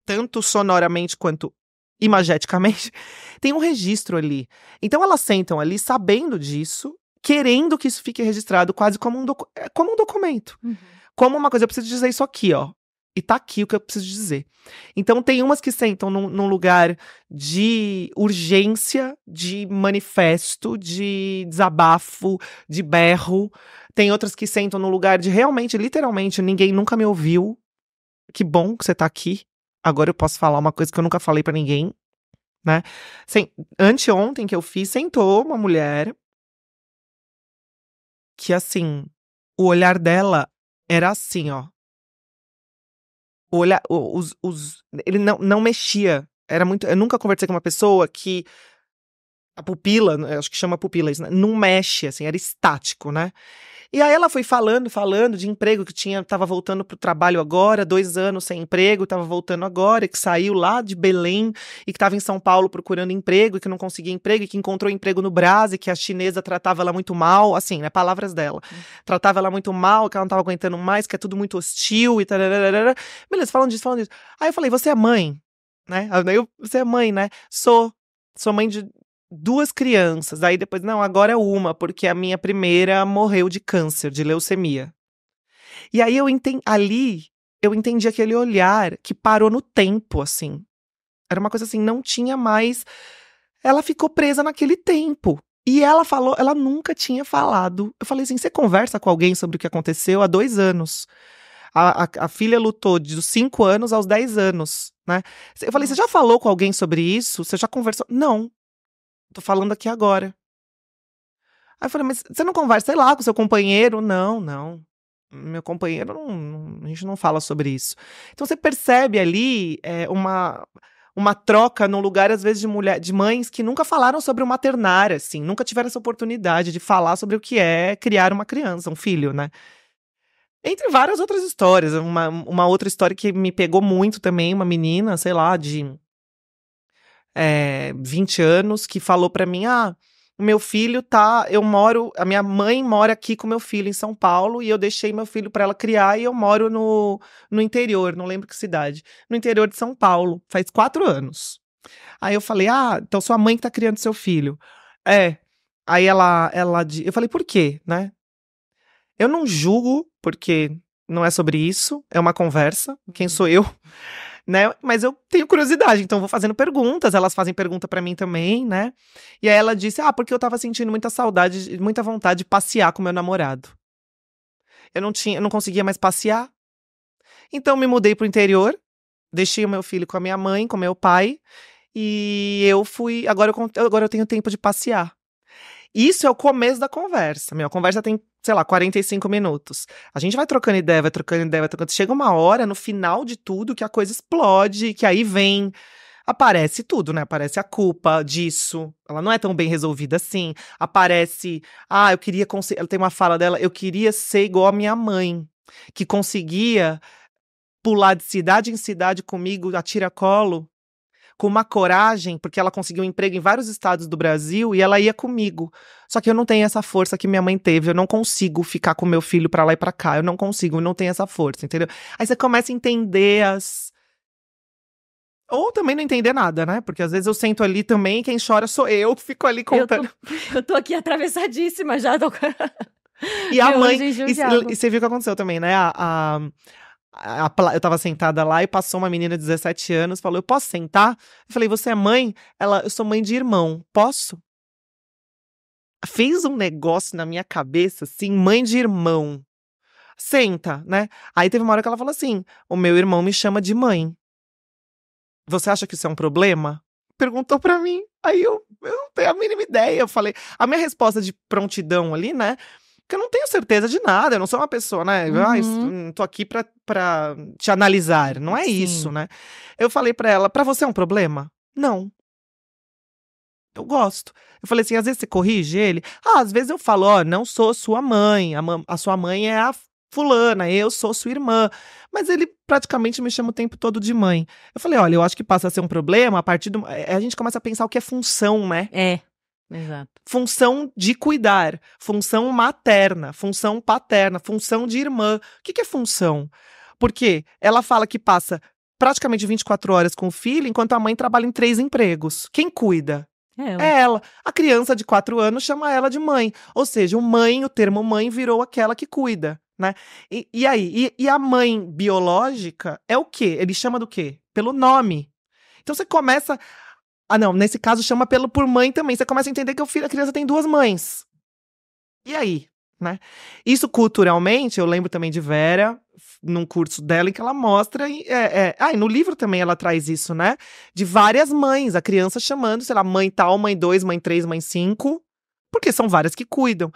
tanto sonoramente quanto imageticamente, tem um registro ali. Então elas sentam ali sabendo disso, querendo que isso fique registrado quase como como um documento. Uhum. Como uma coisa, eu preciso dizer isso aqui, ó. E tá aqui o que eu preciso dizer. Então tem umas que sentam num lugar de urgência, de manifesto, de desabafo, de berro. Tem outras que sentam num lugar de realmente, literalmente, ninguém nunca me ouviu. Que bom que você tá aqui. Agora eu posso falar uma coisa que eu nunca falei pra ninguém, né? Anteontem que eu fiz, sentou uma mulher que, assim, o olhar dela era assim, ó. O olhar, ele não mexia. Era muito. Eu nunca conversei com uma pessoa que a pupila, acho que chama pupila isso, né? Não mexe, assim, era estático, né? E aí ela foi falando de emprego que tava voltando pro trabalho agora, 2 anos sem emprego, tava voltando agora, e que saiu lá de Belém e que tava em São Paulo procurando emprego e que não conseguia emprego e que encontrou emprego no Brás e que a chinesa tratava ela muito mal, assim, né, palavras dela. Tratava ela muito mal, que ela não tava aguentando mais, que é tudo muito hostil e tararara. Beleza, falando disso. Aí eu falei, você é mãe, né? Você é mãe, né? Sou mãe de 2 crianças, aí depois, não, agora é uma, porque a minha primeira morreu de câncer, de leucemia. E aí eu entendi aquele olhar que parou no tempo, assim. Era uma coisa assim, não tinha mais. Ela ficou presa naquele tempo. E ela falou, ela nunca tinha falado. Eu falei assim: você conversa com alguém sobre o que aconteceu há 2 anos? A filha lutou dos 5 anos aos 10 anos, né? Eu falei: você já falou com alguém sobre isso? Você já conversou? Não. Tô falando aqui agora. Aí eu falei, mas você não conversa, sei lá, com seu companheiro? Não, não. Meu companheiro, a gente não fala sobre isso. Então você percebe ali uma troca num lugar, às vezes, de mães que nunca falaram sobre o maternar, assim, nunca tiveram essa oportunidade de falar sobre o que é criar uma criança, um filho, né? Entre várias outras histórias. Uma outra história que me pegou muito também, uma menina, sei lá, de 20 anos, que falou pra mim: o meu filho a minha mãe mora aqui com meu filho em São Paulo e eu deixei meu filho pra ela criar e eu moro no interior, não lembro que cidade, no interior de São Paulo, faz 4 anos. Aí eu falei: então sua mãe que tá criando seu filho. É. Aí eu falei: por quê, né? Eu não julgo, porque não é sobre isso, é uma conversa, quem sou eu? Né? Mas eu tenho curiosidade, então vou fazendo perguntas, elas fazem pergunta pra mim também, né? E aí ela disse: porque eu tava sentindo muita saudade, muita vontade de passear com meu namorado. Eu não conseguia mais passear. Então me mudei pro interior, deixei o meu filho com a minha mãe, com meu pai, e eu fui, agora eu tenho tempo de passear. Isso é o começo da conversa. A conversa tem, sei lá, 45 minutos. A gente vai trocando ideia, vai trocando ideia, vai trocando. Chega uma hora, no final de tudo, que a coisa explode, que aí aparece tudo, né? Aparece a culpa disso. Ela não é tão bem resolvida assim. Aparece, eu queria ela tem uma fala dela: eu queria ser igual a minha mãe, que conseguia pular de cidade em cidade comigo a tiracolo, com uma coragem, porque ela conseguiu um emprego em vários estados do Brasil e ela ia comigo. Só que eu não tenho essa força que minha mãe teve, eu não consigo ficar com meu filho pra lá e pra cá, eu não consigo, eu não tenho essa força, entendeu? Aí você começa a entender ou também não entender nada, né? Porque às vezes eu sento ali também, quem chora sou eu, fico ali contando. Eu tô aqui atravessadíssima já. E a mãe, e você viu o que aconteceu também, né? Eu tava sentada lá e passou uma menina de 17 anos, falou: eu posso sentar? Eu falei: você é mãe? Eu sou mãe de irmão, posso? Fez um negócio na minha cabeça, assim, mãe de irmão. Senta, né? Aí teve uma hora que ela falou assim: o meu irmão me chama de mãe. Você acha que isso é um problema? perguntou pra mim. Aí eu não tenho a mínima ideia. Eu falei, a minha resposta de prontidão ali, né? Porque eu não tenho certeza de nada, eu não sou uma pessoa, né? Tô aqui pra te analisar. Não é isso, né? Eu falei pra ela, pra você é um problema? Não. Eu gosto. Eu falei assim, às vezes você corrige ele? Às vezes eu falo, ó, não sou sua mãe, a sua mãe é a fulana, eu sou sua irmã. Mas ele praticamente me chama o tempo todo de mãe. Eu falei, olha, eu acho que passa a ser um problema a partir do... A gente começa a pensar o que é função, né? Exato. Função de cuidar, função materna, função paterna, função de irmã. O que é função? Porque ela fala que passa praticamente 24 horas com o filho, enquanto a mãe trabalha em 3 empregos. Quem cuida? É ela. A criança de 4 anos chama ela de mãe. Ou seja, o termo mãe virou aquela que cuida, né? E aí? E a mãe biológica é o quê? Ele chama do quê? Pelo nome. Então você começa... não, nesse caso chama por mãe também. Você começa a entender que a criança tem 2 mães. E aí? Né? Isso culturalmente, eu lembro também de Vera, num curso dela, em que ela mostra. E no livro também ela traz isso, né? De várias mães, a criança chamando, sei lá, mãe tal, mãe 2, mãe 3, mãe 5, porque são várias que cuidam.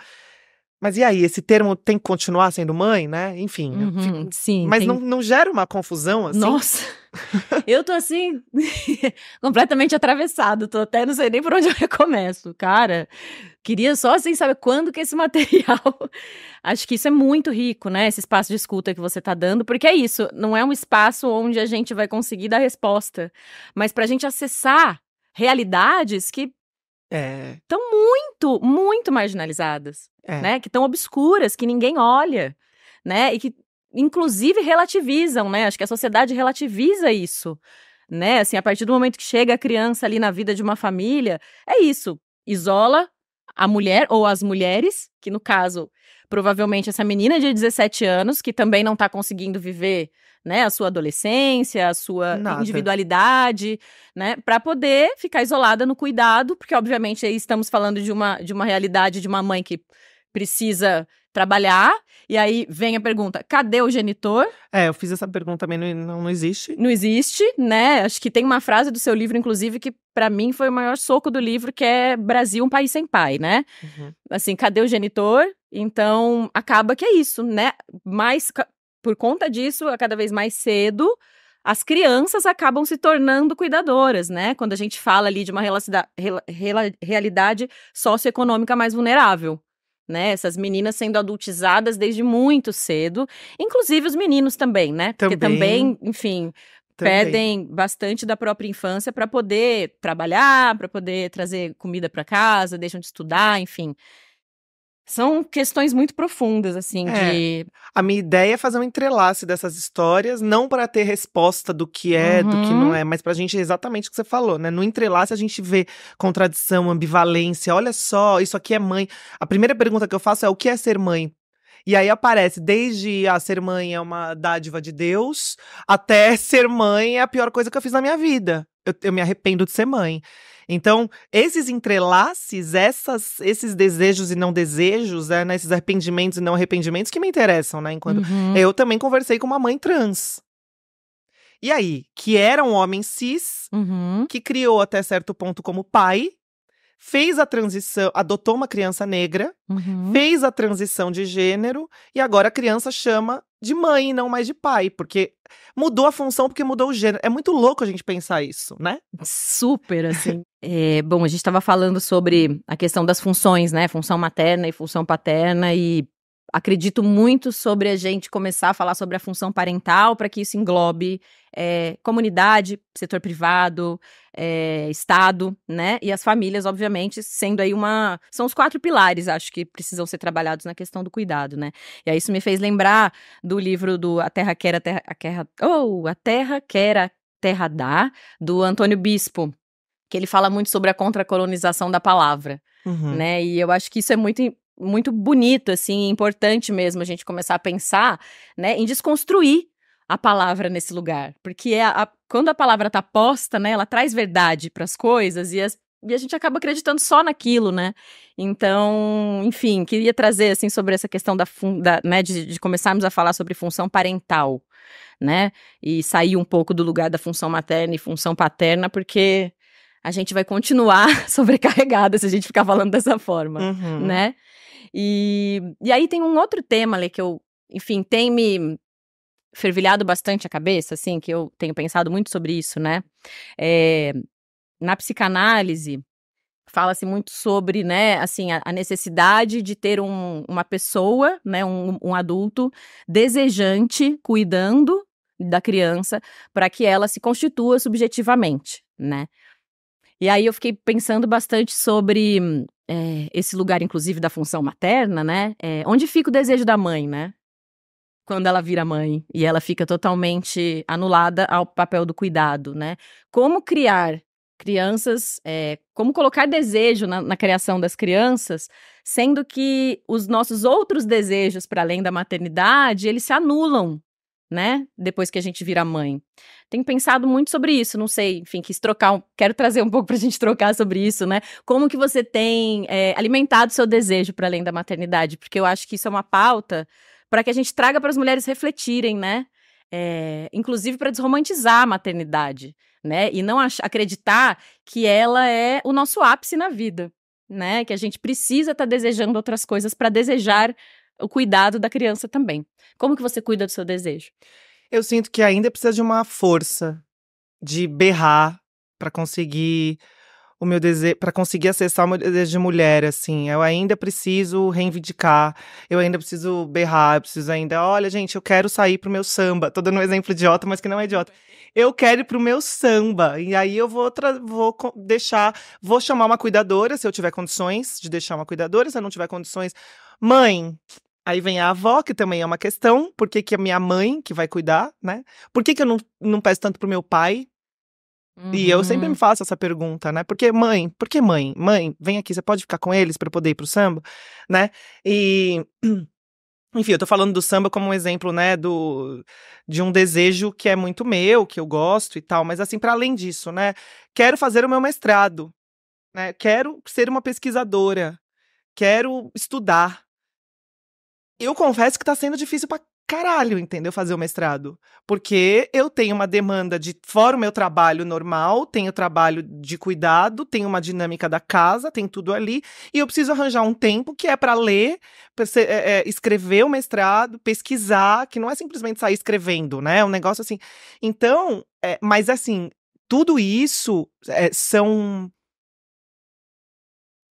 Mas e aí, esse termo tem que continuar sendo mãe, né? Enfim. Sim. Mas não gera uma confusão, assim? Nossa! Eu tô assim, completamente atravessado. Tô até não sei nem por onde eu recomeço. Cara, queria só assim saber quando que esse material... Acho que isso é muito rico, né? Esse espaço de escuta que você tá dando. Porque é isso, não é um espaço onde a gente vai conseguir dar resposta. Mas pra gente acessar realidades que estão muito, muito marginalizadas, né? Que estão obscuras, que ninguém olha, né? E que, inclusive, relativizam, né? Acho que a sociedade relativiza isso, né? Assim, a partir do momento que chega a criança ali na vida de uma família, é isso. Isola a mulher ou as mulheres, que no caso, provavelmente essa menina de 17 anos, que também não tá conseguindo viver, né, a sua adolescência, a sua individualidade, né, para poder ficar isolada no cuidado, porque obviamente aí estamos falando de uma realidade de uma mãe que precisa trabalhar, e aí vem a pergunta, cadê o genitor? Eu fiz essa pergunta também, não existe. Não existe, né, acho que tem uma frase do seu livro, inclusive, que pra mim foi o maior soco do livro, que é Brasil, um país sem pai, né? Assim, cadê o genitor? Então, acaba que é isso, né, mas por conta disso, cada vez mais cedo, as crianças acabam se tornando cuidadoras, né? Quando a gente fala ali de uma realidade socioeconômica mais vulnerável, né? Essas meninas sendo adultizadas desde muito cedo, inclusive os meninos também, né? Porque também, enfim, perdem bastante da própria infância para poder trabalhar, para poder trazer comida para casa, deixam de estudar, enfim. São questões muito profundas, assim, de... A minha ideia é fazer um entrelace dessas histórias, não para ter resposta do que é, do que não é, mas pra gente, exatamente o que você falou, né? No entrelace a gente vê contradição, ambivalência, olha só, isso aqui é mãe. A primeira pergunta que eu faço é, o que é ser mãe? E aí aparece desde ser mãe é uma dádiva de Deus, até ser mãe é a pior coisa que eu fiz na minha vida. Eu me arrependo de ser mãe. Então, esses entrelaces, esses desejos e não desejos, né, esses arrependimentos e não arrependimentos que me interessam, né? Enquanto eu também conversei com uma mãe trans. E aí, que era um homem cis, que criou até certo ponto como pai, fez a transição, adotou uma criança negra, fez a transição de gênero, e agora a criança chama de mãe e não mais de pai, porque mudou a função, porque mudou o gênero. É muito louco a gente pensar isso, né? Super, assim. Bom, a gente estava falando sobre a questão das funções, né? Função materna e função paterna, e acredito muito sobre a gente começar a falar sobre a função parental para que isso englobe comunidade, setor privado, Estado, né? E as famílias, obviamente, sendo aí são os 4 pilares, acho, que precisam ser trabalhados na questão do cuidado, né? E aí isso me fez lembrar do livro do A Terra Quer, a Terra Dá, do Antônio Bispo, que ele fala muito sobre a contracolonização da palavra, né? E eu acho que isso é muito bonito, assim, importante mesmo a gente começar a pensar, né, em desconstruir a palavra nesse lugar, porque quando a palavra tá posta, né, ela traz verdade para as coisas e a gente acaba acreditando só naquilo, né? Então, enfim, queria trazer, assim, sobre essa questão né, de começarmos a falar sobre função parental, né, e sair um pouco do lugar da função materna e função paterna, porque a gente vai continuar sobrecarregada se a gente ficar falando dessa forma, né? E aí tem um outro tema, Lê, que eu, enfim, tem me fervilhado bastante a cabeça, assim, que eu tenho pensado muito sobre isso, né? Na psicanálise, fala-se muito sobre, né, assim, a necessidade de ter uma pessoa, né, um adulto desejante, cuidando da criança, para que ela se constitua subjetivamente, né? E aí eu fiquei pensando bastante sobre esse lugar, inclusive, da função materna, né? Onde fica o desejo da mãe, né? Quando ela vira mãe e ela fica totalmente anulada ao papel do cuidado, né? Como criar crianças, como colocar desejo na criação das crianças, sendo que os nossos outros desejos, para além da maternidade, eles se anulam, né? Depois que a gente vira mãe. Tenho pensado muito sobre isso, não sei, enfim, quero trazer um pouco pra gente trocar sobre isso, né? Como que você tem alimentado seu desejo para além da maternidade? Porque eu acho que isso é uma pauta para que a gente traga para as mulheres refletirem, né? Inclusive para desromantizar a maternidade, né? E não acreditar que ela é o nosso ápice na vida, né? Que a gente precisa estar desejando outras coisas para desejar o cuidado da criança também. Como que você cuida do seu desejo? Eu sinto que ainda precisa de uma força de berrar para conseguir o meu desejo, para conseguir acessar o meu desejo de mulher, assim. Eu ainda preciso reivindicar, eu ainda preciso berrar, eu preciso ainda, olha, gente, eu quero sair pro meu samba. Tô dando um exemplo idiota, mas que não é idiota. Eu quero ir pro meu samba. E aí eu vou chamar uma cuidadora, se eu tiver condições de deixar uma cuidadora, se eu não tiver condições, mãe. Aí vem a avó, que também é uma questão. Por que que é minha mãe que vai cuidar, né? Por que que eu não peço tanto pro meu pai? E eu sempre me faço essa pergunta, né? Por que mãe? Mãe, vem aqui, você pode ficar com eles pra eu poder ir pro samba, né? E, enfim, eu tô falando do samba como um exemplo, né, de um desejo que é muito meu, que eu gosto e tal, mas assim, para além disso, né, quero fazer o meu mestrado, né? Quero ser uma pesquisadora, quero estudar. Eu confesso que tá sendo difícil pra caralho, entendeu? Fazer o mestrado. Porque eu tenho uma demanda fora o meu trabalho normal, tenho trabalho de cuidado, tenho uma dinâmica da casa, tem tudo ali, e eu preciso arranjar um tempo que é pra ler, pra escrever o mestrado, pesquisar, que não é simplesmente sair escrevendo, né? É um negócio assim. Então, mas assim, tudo isso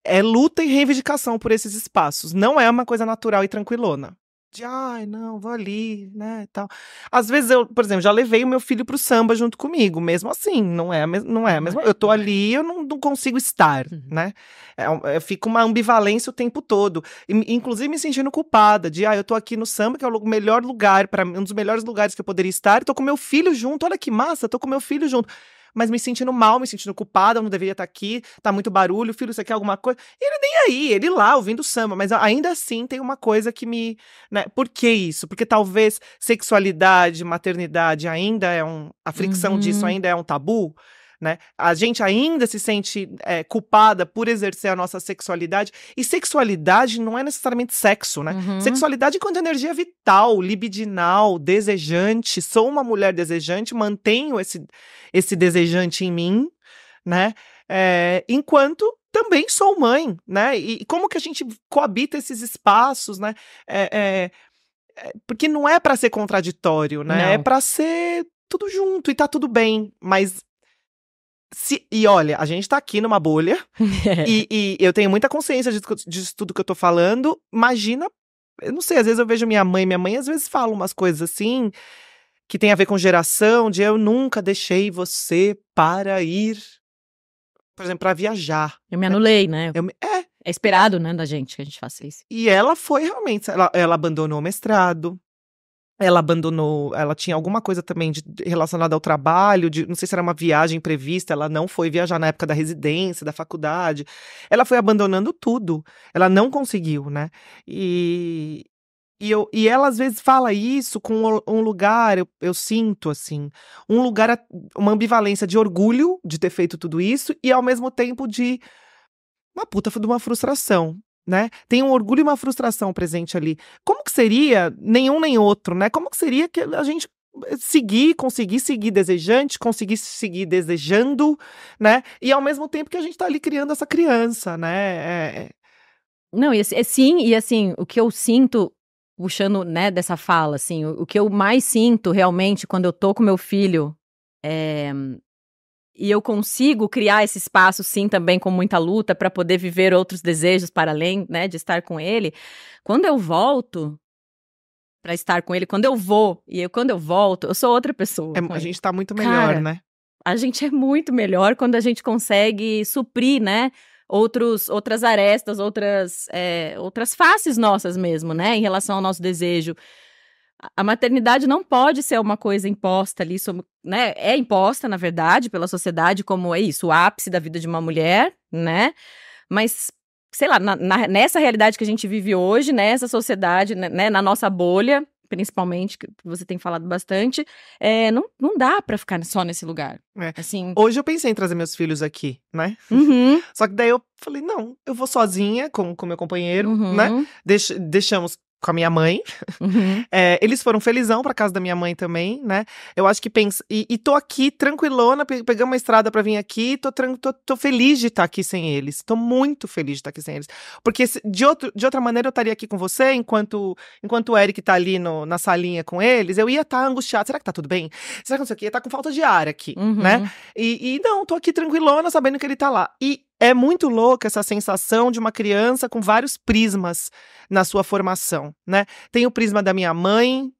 é luta e reivindicação por esses espaços. Não é uma coisa natural e tranquilona. De, ai, não, vou ali, né, tal. Às vezes eu, por exemplo, já levei o meu filho pro samba junto comigo. Mesmo assim, não é a mesma. Eu tô ali, eu não consigo estar, né? Fica uma ambivalência o tempo todo. Inclusive me sentindo culpada de, eu tô aqui no samba, que é o melhor lugar, um dos melhores lugares que eu poderia estar, e tô com meu filho junto. Olha que massa, tô com meu filho junto. Mas me sentindo mal, me sentindo culpada, eu não deveria estar aqui, tá muito barulho, filho, você quer alguma coisa? E ele nem aí, ele lá, ouvindo samba, mas ainda assim tem uma coisa que me, né, por que isso? Porque talvez sexualidade, maternidade ainda a fricção disso ainda é um tabu, né? A gente ainda se sente culpada por exercer a nossa sexualidade, e sexualidade não é necessariamente sexo, né? Sexualidade enquanto energia vital, libidinal, desejante, sou uma mulher desejante, mantenho esse desejante em mim, né? Enquanto também sou mãe, né? E como que a gente coabita esses espaços, né? Porque não é para ser contraditório, né? Não. É para ser tudo junto e tá tudo bem, mas e olha, a gente tá aqui numa bolha e eu tenho muita consciência disso tudo que eu tô falando. Imagina, eu não sei, às vezes eu vejo minha mãe às vezes fala umas coisas assim que tem a ver com geração, de eu nunca deixei você para ir, por exemplo, para viajar. Eu me anulei, né? É esperado, né, da gente que a gente faça isso. E ela foi realmente, ela abandonou o mestrado, ela tinha alguma coisa também relacionada ao trabalho, não sei se era uma viagem prevista, ela não foi viajar na época da residência, da faculdade, ela foi abandonando tudo, ela não conseguiu, né, e ela às vezes fala isso com um lugar, eu sinto assim, um lugar, uma ambivalência de orgulho de ter feito tudo isso e ao mesmo tempo de uma puta de uma frustração, né? Tem um orgulho e uma frustração presente ali. Como que seria nenhum nem outro, né? Como que seria que a gente conseguir seguir desejante, conseguir seguir desejando, né? E ao mesmo tempo que a gente tá ali criando essa criança, né? Não, sim, e assim, o que eu sinto, puxando, né, dessa fala, assim, o que eu mais sinto realmente quando eu tô com meu filho, e eu consigo criar esse espaço, sim, também com muita luta para poder viver outros desejos para além, né, de estar com ele. Quando eu volto para estar com ele, quando eu vou quando eu volto, eu sou outra pessoa com A ele. gente tá muito melhor, Cara, né? a gente é muito melhor quando a gente consegue suprir, né, outras arestas, outras faces nossas mesmo, né, em relação ao nosso desejo. A maternidade não pode ser uma coisa imposta ali, né? É imposta, na verdade, pela sociedade, como é isso, o ápice da vida de uma mulher, né? Mas, sei lá, nessa realidade que a gente vive hoje, nessa sociedade, né, na nossa bolha, principalmente, que você tem falado bastante, não dá pra ficar só nesse lugar. É. Assim. Hoje eu pensei em trazer meus filhos aqui, né? Uhum, Só que daí eu falei, não, eu vou sozinha com meu companheiro, né? uhum, Deixamos com a minha mãe. uhum. Eles foram felizão pra casa da minha mãe também, né? Eu acho que pensa. E tô aqui tranquilona, pegamos uma estrada pra vir aqui, tô feliz de estar aqui sem eles. Tô muito feliz de estar aqui sem eles. Porque de outra maneira eu estaria aqui com você, enquanto o Eric tá ali na salinha com eles, eu ia estar angustiada. Será que tá tudo bem? Será que não sei o quê? Ia tá com falta de ar aqui, né? E não, tô aqui tranquilona, sabendo que ele tá lá. E é muito louca essa sensação de uma criança com vários prismas na sua formação, né? Tem o prisma da minha mãe,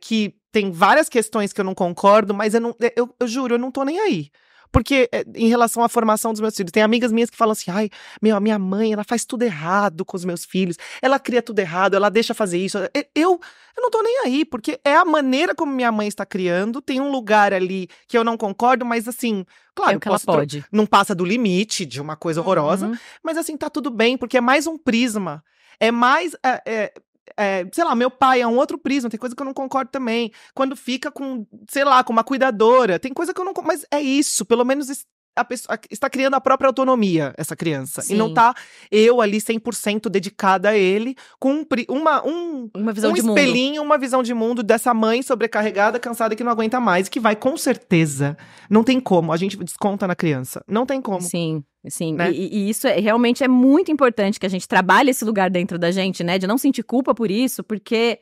que tem várias questões que eu não concordo, mas eu juro, eu não tô nem aí. Porque em relação à formação dos meus filhos, tem amigas minhas que falam assim, ai, a minha mãe, ela faz tudo errado com os meus filhos, ela cria tudo errado, ela deixa fazer isso. Eu não tô nem aí, porque é a maneira como minha mãe está criando, tem um lugar ali que eu não concordo, mas assim, claro, É o que ela pode. não passa do limite de uma coisa horrorosa, mas assim, tá tudo bem, porque é mais um prisma, é mais... sei lá, meu pai é um outro prisma, tem coisa que eu não concordo também. Quando fica com, sei lá, com uma cuidadora, tem coisa que eu não concordo. Mas é isso, pelo menos a pessoa está criando a própria autonomia, essa criança. Sim. E não tá eu ali 100% dedicada a ele, com uma visão um de espelhinho, mundo. uma visão de mundo dessa mãe sobrecarregada, cansada, que não aguenta mais. Que vai, com certeza, não tem como, a gente desconta na criança. Não tem como. Sim. Sim, né? E isso realmente é muito importante que a gente trabalhe esse lugar dentro da gente, né? De não sentir culpa por isso, porque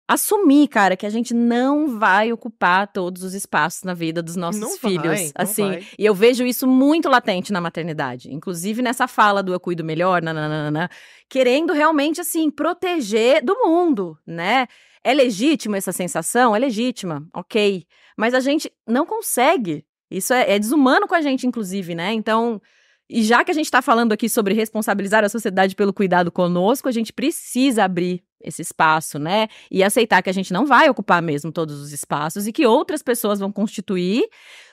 assumir, cara, que a gente não vai ocupar todos os espaços na vida dos nossos filhos. Assim, vai. E eu vejo isso muito latente na maternidade. Inclusive nessa fala do eu cuido melhor, nananana, querendo realmente, assim, proteger do mundo, né? É legítima essa sensação? É legítima, ok. Mas a gente não consegue. Isso é desumano com a gente, inclusive, né? Então, e já que a gente tá falando aqui sobre responsabilizar a sociedade pelo cuidado conosco, a gente precisa abrir esse espaço, né? E aceitar que a gente não vai ocupar mesmo todos os espaços e que outras pessoas vão constituir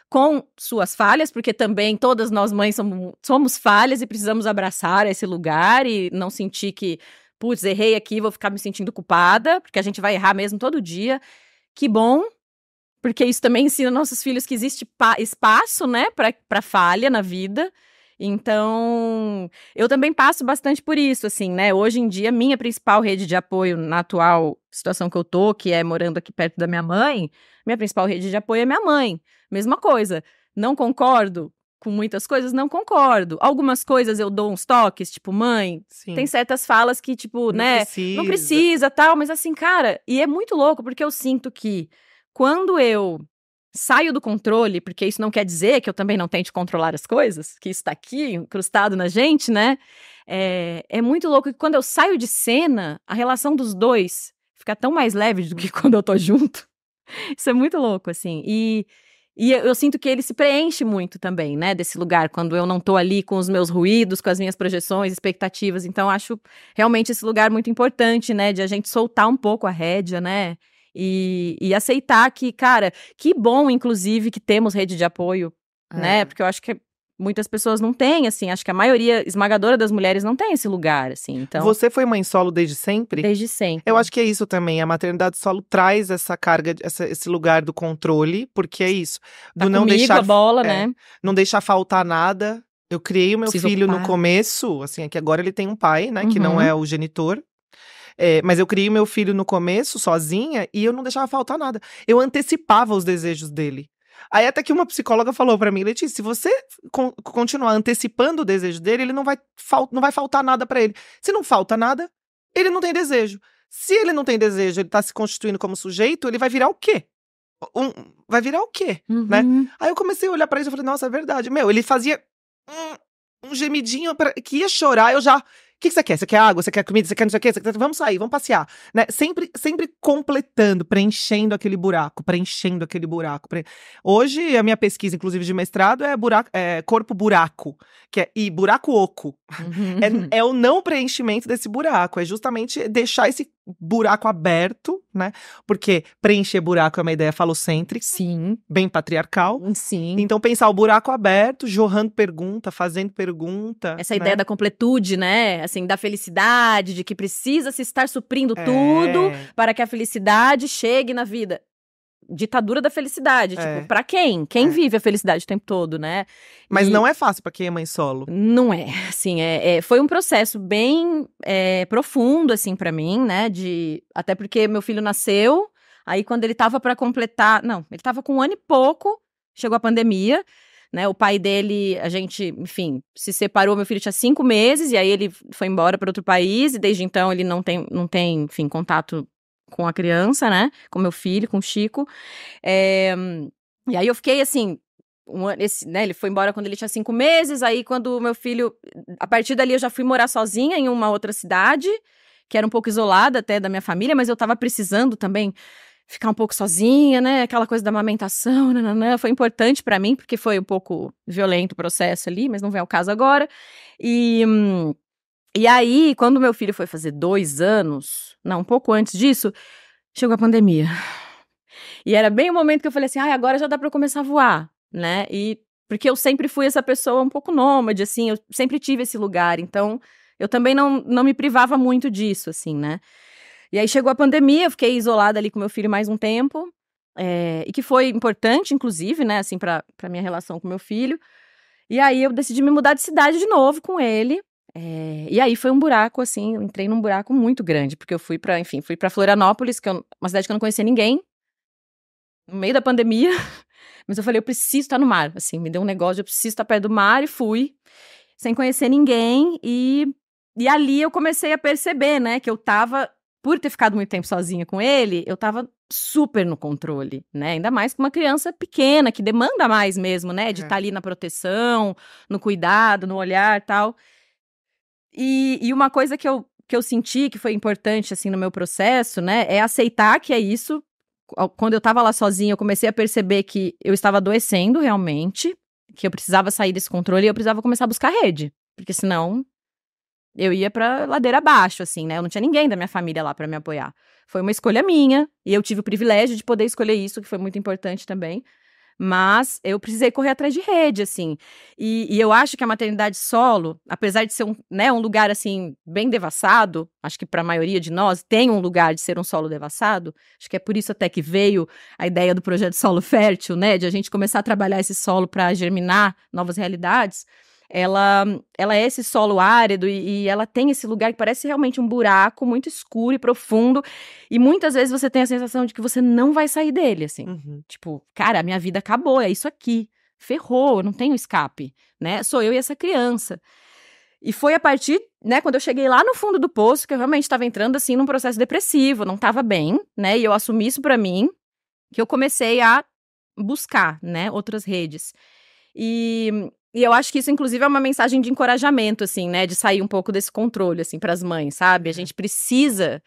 com suas falhas, porque também todas nós mães somos falhas e precisamos abraçar esse lugar e não sentir que, putz, errei aqui, vou ficar me sentindo culpada, porque a gente vai errar mesmo todo dia. Que bom, porque isso também ensina nossos filhos que existe espaço, né, para falha na vida. Então, eu também passo bastante por isso, assim, né? Hoje em dia, minha principal rede de apoio na atual situação que eu tô, que é morando aqui perto da minha mãe, minha principal rede de apoio é minha mãe. Mesma coisa. Não concordo com muitas coisas? Não concordo. Algumas coisas eu dou uns toques, tipo, mãe, Sim. tem certas falas que, tipo, não precisa, tal, mas assim, cara, e é muito louco, porque eu sinto que quando eu saio do controle, porque isso não quer dizer que eu também não tente controlar as coisas, que isso tá aqui, incrustado na gente, né? É muito louco que quando eu saio de cena, a relação dos dois fica tão mais leve do que quando eu tô junto. Isso é muito louco, assim. E eu sinto que ele se preenche muito também, né? Desse lugar, quando eu não tô ali com os meus ruídos, com as minhas projeções, expectativas. Então, acho realmente esse lugar muito importante, né? De a gente soltar um pouco a rédea, né? E aceitar que, cara, que bom, inclusive, que temos rede de apoio, né? Porque eu acho que muitas pessoas não têm, assim, acho que a maioria esmagadora das mulheres não tem esse lugar, assim, então... Você foi mãe solo desde sempre? Desde sempre. Eu acho que é isso também, a maternidade solo traz essa carga, esse lugar do controle, porque é isso. Do não deixar a bola, né? Não deixar faltar nada. Eu criei o meu filho no começo, assim, é que agora ele tem um pai, né, que não é o genitor. Mas eu criei meu filho no começo, sozinha, e eu não deixava faltar nada. Eu antecipava os desejos dele. Aí até que uma psicóloga falou pra mim, Letícia, se você continuar antecipando o desejo dele, ele não vai faltar nada pra ele. Se não falta nada, ele não tem desejo. Se ele não tem desejo, ele tá se constituindo como sujeito, ele vai virar o quê? Vai virar o quê, né? Aí eu comecei a olhar pra isso e falei, nossa, é verdade. Ele fazia um gemidinho que ia chorar, eu já... O que você quer? Você quer água? Você quer comida? Você quer não sei o quê? Vamos sair, vamos passear. Né? Sempre completando, preenchendo aquele buraco. Hoje, a minha pesquisa, inclusive, de mestrado é corpo buraco. E buraco oco. É o não preenchimento desse buraco. É justamente deixar esse buraco aberto, né? Porque preencher buraco é uma ideia falocêntrica. Sim. Bem patriarcal. Sim. Então, pensar o buraco aberto, jorrando pergunta, fazendo pergunta. Essa ideia da completude, né? Assim, da felicidade, de que precisa se estar suprindo tudo para que a felicidade chegue na vida. Ditadura da felicidade, tipo, pra quem? Quem vive a felicidade o tempo todo, né? Mas não é fácil pra quem é mãe solo. Não é, assim, foi um processo bem profundo, assim, pra mim, né, até porque meu filho nasceu, aí quando ele tava pra completar, ele tava com 1 ano e pouco, chegou a pandemia, né, o pai dele, a gente, enfim, se separou, meu filho tinha 5 meses, e aí ele foi embora pra outro país, e desde então ele não tem, enfim, contato com a criança, né, com meu filho, com o Chico, e aí eu fiquei, assim, ele foi embora quando ele tinha 5 meses, aí quando o meu filho, a partir dali eu já fui morar sozinha em uma outra cidade, que era um pouco isolada até da minha família, mas eu tava precisando também ficar um pouco sozinha, né, aquela coisa da amamentação, foi importante pra mim, porque foi um pouco violento o processo ali, mas não vem ao caso agora, e aí, quando meu filho foi fazer 2 anos, um pouco antes disso, chegou a pandemia. E era bem o momento que eu falei assim, agora já dá pra eu começar a voar, né? E porque eu sempre fui essa pessoa um pouco nômade, assim, eu sempre tive esse lugar, então eu também não me privava muito disso, assim, né? E aí chegou a pandemia, eu fiquei isolada ali com meu filho mais um tempo, e que foi importante, inclusive, né, assim, pra minha relação com meu filho. E aí eu decidi me mudar de cidade de novo com ele. E aí foi um buraco, assim, eu entrei num buraco muito grande, porque eu fui pra Florianópolis, que é uma cidade que eu não conhecia ninguém, no meio da pandemia, mas eu falei, eu preciso estar no mar, assim, me deu um negócio, eu preciso estar perto do mar, e fui, sem conhecer ninguém, e ali eu comecei a perceber, né, que eu tava, por ter ficado muito tempo sozinha com ele, eu tava super no controle, né, ainda mais com uma criança pequena, que demanda mais mesmo, né, de estar ali na proteção, no cuidado, no olhar, tal. E uma coisa que eu senti que foi importante, assim, no meu processo, né, é aceitar que é isso. Quando eu tava lá sozinha, eu comecei a perceber que eu estava adoecendo realmente, que eu precisava sair desse controle e eu precisava começar a buscar rede, porque senão eu ia pra ladeira abaixo, assim, né, eu não tinha ninguém da minha família lá pra me apoiar. Foi uma escolha minha, e eu tive o privilégio de poder escolher isso, que foi muito importante também, mas eu precisei correr atrás de rede, assim, e eu acho que a maternidade solo, apesar de ser um lugar, assim, bem devassado, acho que para a maioria de nós tem um lugar de ser um solo devassado, acho que é por isso até que veio a ideia do projeto Solo Fértil, né, de a gente começar a trabalhar esse solo para germinar novas realidades. Ela é esse solo árido e ela tem esse lugar que parece realmente um buraco muito escuro e profundo, e muitas vezes você tem a sensação de que você não vai sair dele, assim. Tipo, cara, a minha vida acabou, é isso aqui. Ferrou, eu não tenho escape, né? Sou eu e essa criança. E foi a partir, né, quando eu cheguei lá no fundo do poço, que eu realmente estava entrando, assim, num processo depressivo, não estava bem, né? E eu assumi isso pra mim, que eu comecei a buscar, né, outras redes. E eu acho que isso, inclusive, é uma mensagem de encorajamento, assim, né? De sair um pouco desse controle, assim, pras mães, sabe? A gente precisa,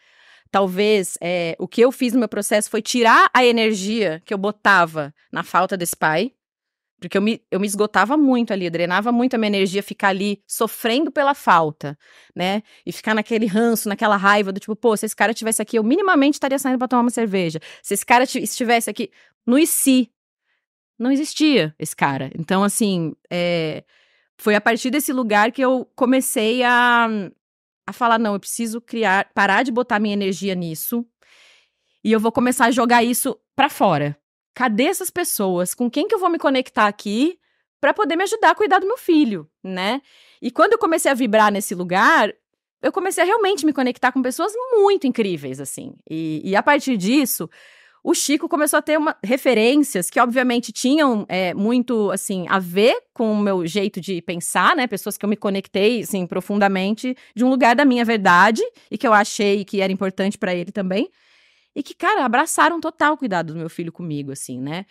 talvez, o que eu fiz no meu processo foi tirar a energia que eu botava na falta desse pai, porque eu me esgotava muito ali, eu drenava muito a minha energia, ficar ali sofrendo pela falta, né? E ficar naquele ranço, naquela raiva do tipo, pô, se esse cara tivesse aqui, eu minimamente estaria saindo pra tomar uma cerveja. Se esse cara estivesse aqui, no e se? Não existia esse cara. Então, assim, foi a partir desse lugar que eu comecei a falar, não, eu preciso parar de botar minha energia nisso, e eu vou começar a jogar isso pra fora. Cadê essas pessoas? Com quem que eu vou me conectar aqui pra poder me ajudar a cuidar do meu filho, né? E quando eu comecei a vibrar nesse lugar, eu comecei a realmente me conectar com pessoas muito incríveis, assim. E a partir disso, o Chico começou a ter referências que, obviamente, tinham muito, assim, a ver com o meu jeito de pensar, né? Pessoas que eu me conectei, assim, profundamente, de um lugar da minha verdade e que eu achei que era importante pra ele também. E que, cara, abraçaram total o cuidado do meu filho comigo, assim, né?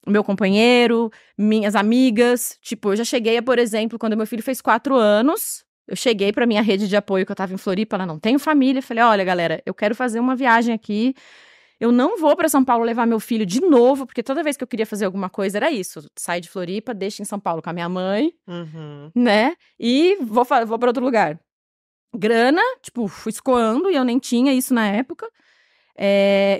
O meu companheiro, minhas amigas. Tipo, eu já cheguei a, por exemplo, quando meu filho fez 4 anos, eu cheguei pra minha rede de apoio, que eu tava em Floripa, ela não tem família. Eu falei, olha, galera, eu quero fazer uma viagem aqui. Eu não vou pra São Paulo levar meu filho de novo, porque toda vez que eu queria fazer alguma coisa era isso. Sai de Floripa, deixa em São Paulo com a minha mãe, né? E vou pra outro lugar. Grana, tipo, fui escoando e eu nem tinha isso na época.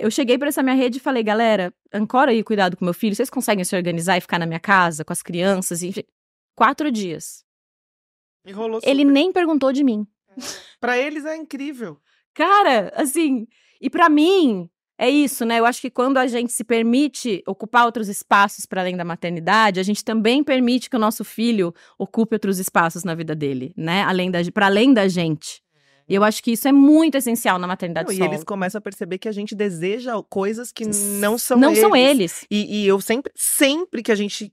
Eu cheguei pra essa minha rede e falei, galera, ancora aí cuidado com meu filho, vocês conseguem se organizar e ficar na minha casa com as crianças? 4 dias. Enrolou super. Ele nem perguntou de mim. Pra eles é incrível. Cara, assim, e pra mim é isso, né? Eu acho que quando a gente se permite ocupar outros espaços para além da maternidade, a gente também permite que o nosso filho ocupe outros espaços na vida dele, né? Para além da gente. E eu acho que isso é muito essencial na maternidade solo. E eles começam a perceber que a gente deseja coisas que não são Não eles. são eles. E eu sempre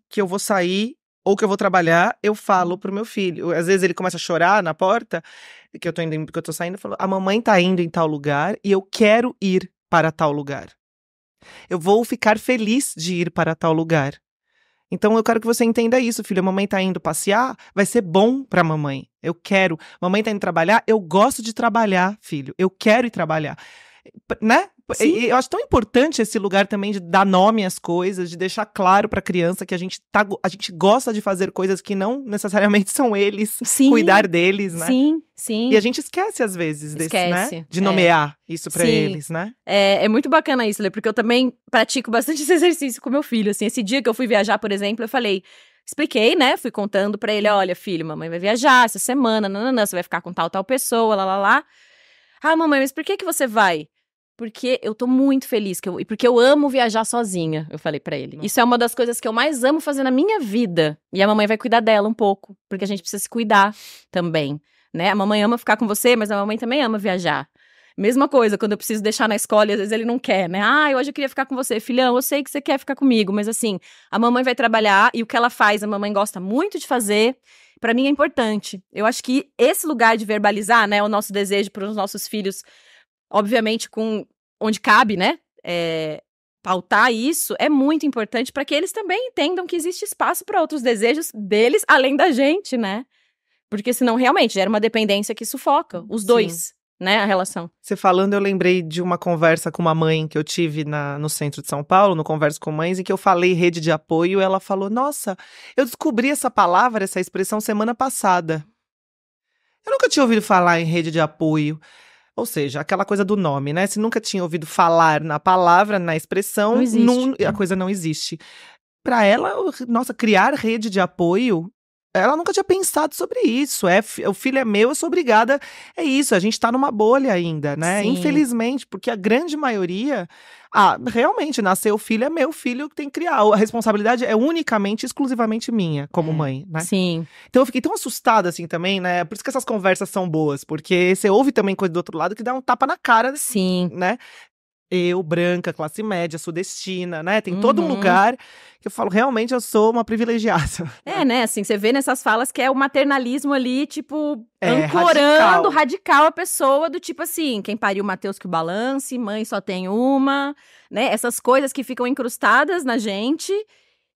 que eu vou sair ou que eu vou trabalhar, eu falo pro meu filho. Às vezes ele começa a chorar na porta, que eu tô saindo, eu falo, a mamãe tá indo em tal lugar e eu quero ir para tal lugar. Eu vou ficar feliz de ir para tal lugar. Então eu quero que você entenda isso, filho. A mamãe tá indo passear, vai ser bom pra mamãe. Eu quero. Mamãe tá indo trabalhar, eu gosto de trabalhar, filho. Eu quero ir trabalhar. Né? Sim. Eu acho tão importante esse lugar também de dar nome às coisas, de deixar claro pra criança que a gente gosta de fazer coisas que não necessariamente são eles, Sim. Cuidar deles, né? Sim, sim. E a gente esquece às vezes né? De nomear isso pra Sim. eles, né? É muito bacana isso, Lê, porque eu também pratico bastante esse exercício com meu filho, assim. Esse dia que eu fui viajar, por exemplo, eu expliquei, né? Fui contando pra ele, olha, filho, mamãe vai viajar essa semana, nananã, você vai ficar com tal pessoa, lá. Ah, mamãe, mas por que você vai? Porque eu tô muito feliz, e porque eu amo viajar sozinha, eu falei pra ele. Isso é uma das coisas que eu mais amo fazer na minha vida. E a mamãe vai cuidar dela um pouco, porque a gente precisa se cuidar também, né? A mamãe ama ficar com você, mas a mamãe também ama viajar. Mesma coisa, quando eu preciso deixar na escola e às vezes ele não quer, né? Ah, hoje eu queria ficar com você. Filhão, eu sei que você quer ficar comigo, mas assim, a mamãe vai trabalhar e o que ela faz, a mamãe gosta muito de fazer. Pra mim é importante. Eu acho que esse lugar de verbalizar, né, o nosso desejo para os nossos filhos, obviamente com onde cabe, né, pautar isso é muito importante para que eles também entendam que existe espaço para outros desejos deles além da gente, né? Porque senão realmente gera uma dependência que sufoca os dois, né, a relação. Você falando, eu lembrei de uma conversa com uma mãe que eu tive no centro de São Paulo, no Conversa com Mães, em que eu falei rede de apoio, ela falou, nossa, eu descobri essa palavra, essa expressão semana passada. Eu nunca tinha ouvido falar em rede de apoio. Ou seja, aquela coisa do nome, né? Se nunca tinha ouvido falar na palavra, na expressão, Não existe. a coisa não existe. Para ela, nossa, criar rede de apoio, ela nunca tinha pensado sobre isso. O filho é meu, eu sou obrigada. É isso, a gente tá numa bolha ainda, né? Sim. Infelizmente, porque a grande maioria. Realmente, nasceu o filho, é meu filho que tem que criar. A responsabilidade é unicamente, exclusivamente minha, como mãe, né? Sim. Então eu fiquei tão assustada assim também, né? Por isso que essas conversas são boas, porque você ouve também coisa do outro lado que dá um tapa na cara, Sim. né? Eu, branca, classe média, sudestina, né? Tem todo um lugar que eu falo, realmente eu sou uma privilegiada. Né? Assim, você vê nessas falas que é o maternalismo ali, tipo, radical ancorando radical a pessoa, do tipo assim, quem pariu Mateus que o balance, mãe só tem uma, né? Essas coisas que ficam incrustadas na gente.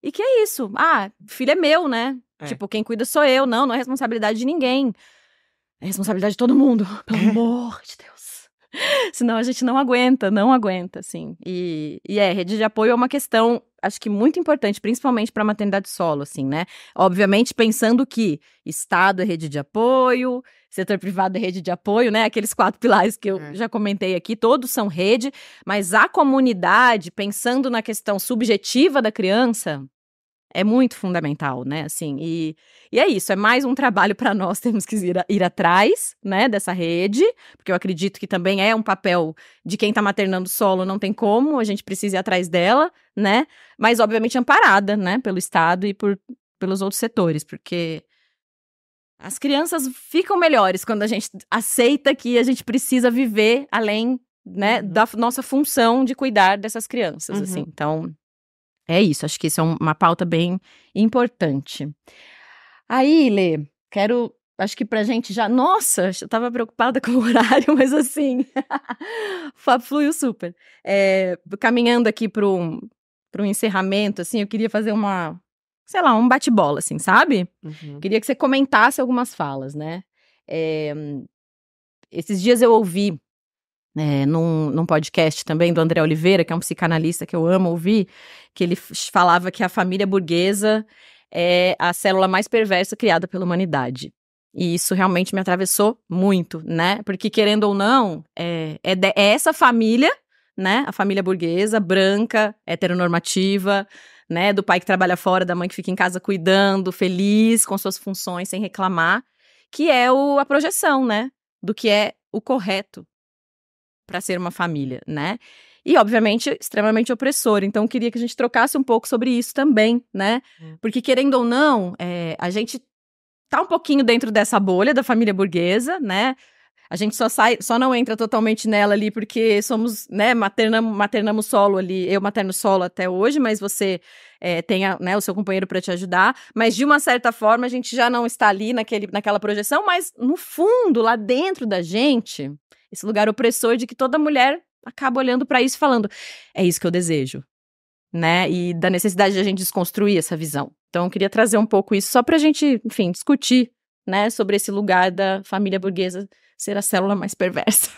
E que é isso. Filho é meu, né? Tipo, quem cuida sou eu. Não é responsabilidade de ninguém. É responsabilidade de todo mundo. Pelo amor de Deus. Senão a gente não aguenta, assim. E rede de apoio é uma questão, acho que muito importante, principalmente para maternidade solo, assim, né? Obviamente pensando que Estado é rede de apoio, setor privado é rede de apoio, né? Aqueles 4 pilares que eu já comentei aqui, todos são rede, mas a comunidade, pensando na questão subjetiva da criança, é muito fundamental, né, assim, e é isso, é mais um trabalho para nós, temos que ir atrás, né, dessa rede, porque eu acredito que também é um papel de quem tá maternando solo, não tem como, a gente precisa ir atrás dela, né, mas obviamente amparada, né, pelo Estado e pelos outros setores, porque as crianças ficam melhores quando a gente aceita que a gente precisa viver além, né, da nossa função de cuidar dessas crianças, assim. Então, é isso. Acho que isso é uma pauta bem importante. Aí, Lê, acho que pra gente já... Nossa, eu tava preocupada com o horário, mas assim... fluiu super. Caminhando aqui pro encerramento, assim, eu queria fazer um bate-bola, assim, sabe? Queria que você comentasse algumas falas, né? Esses dias eu ouvi num podcast também do André Oliveira, que é um psicanalista que eu amo ouvir, que ele falava que a família burguesa é a célula mais perversa criada pela humanidade. E isso realmente me atravessou muito, né? Porque, querendo ou não, é essa família, né? A família burguesa, branca, heteronormativa, né? Do pai que trabalha fora, da mãe que fica em casa cuidando, feliz com suas funções, sem reclamar, que é a projeção, né? Do que é o correto para ser uma família, né? E, obviamente, extremamente opressor. Então, eu queria que a gente trocasse um pouco sobre isso também, né? Porque, querendo ou não, a gente tá um pouquinho dentro dessa bolha da família burguesa, né? A gente só não entra totalmente nela ali porque somos, né, maternamos solo ali, eu materno solo até hoje, mas você tem né, o seu companheiro para te ajudar, mas de uma certa forma a gente já não está ali naquela projeção, mas no fundo, lá dentro da gente, esse lugar opressor de que toda mulher acaba olhando para isso e falando, é isso que eu desejo, né, e da necessidade de a gente desconstruir essa visão. Então, eu queria trazer um pouco isso só pra gente, enfim, discutir, né, sobre esse lugar da família burguesa ser a célula mais perversa.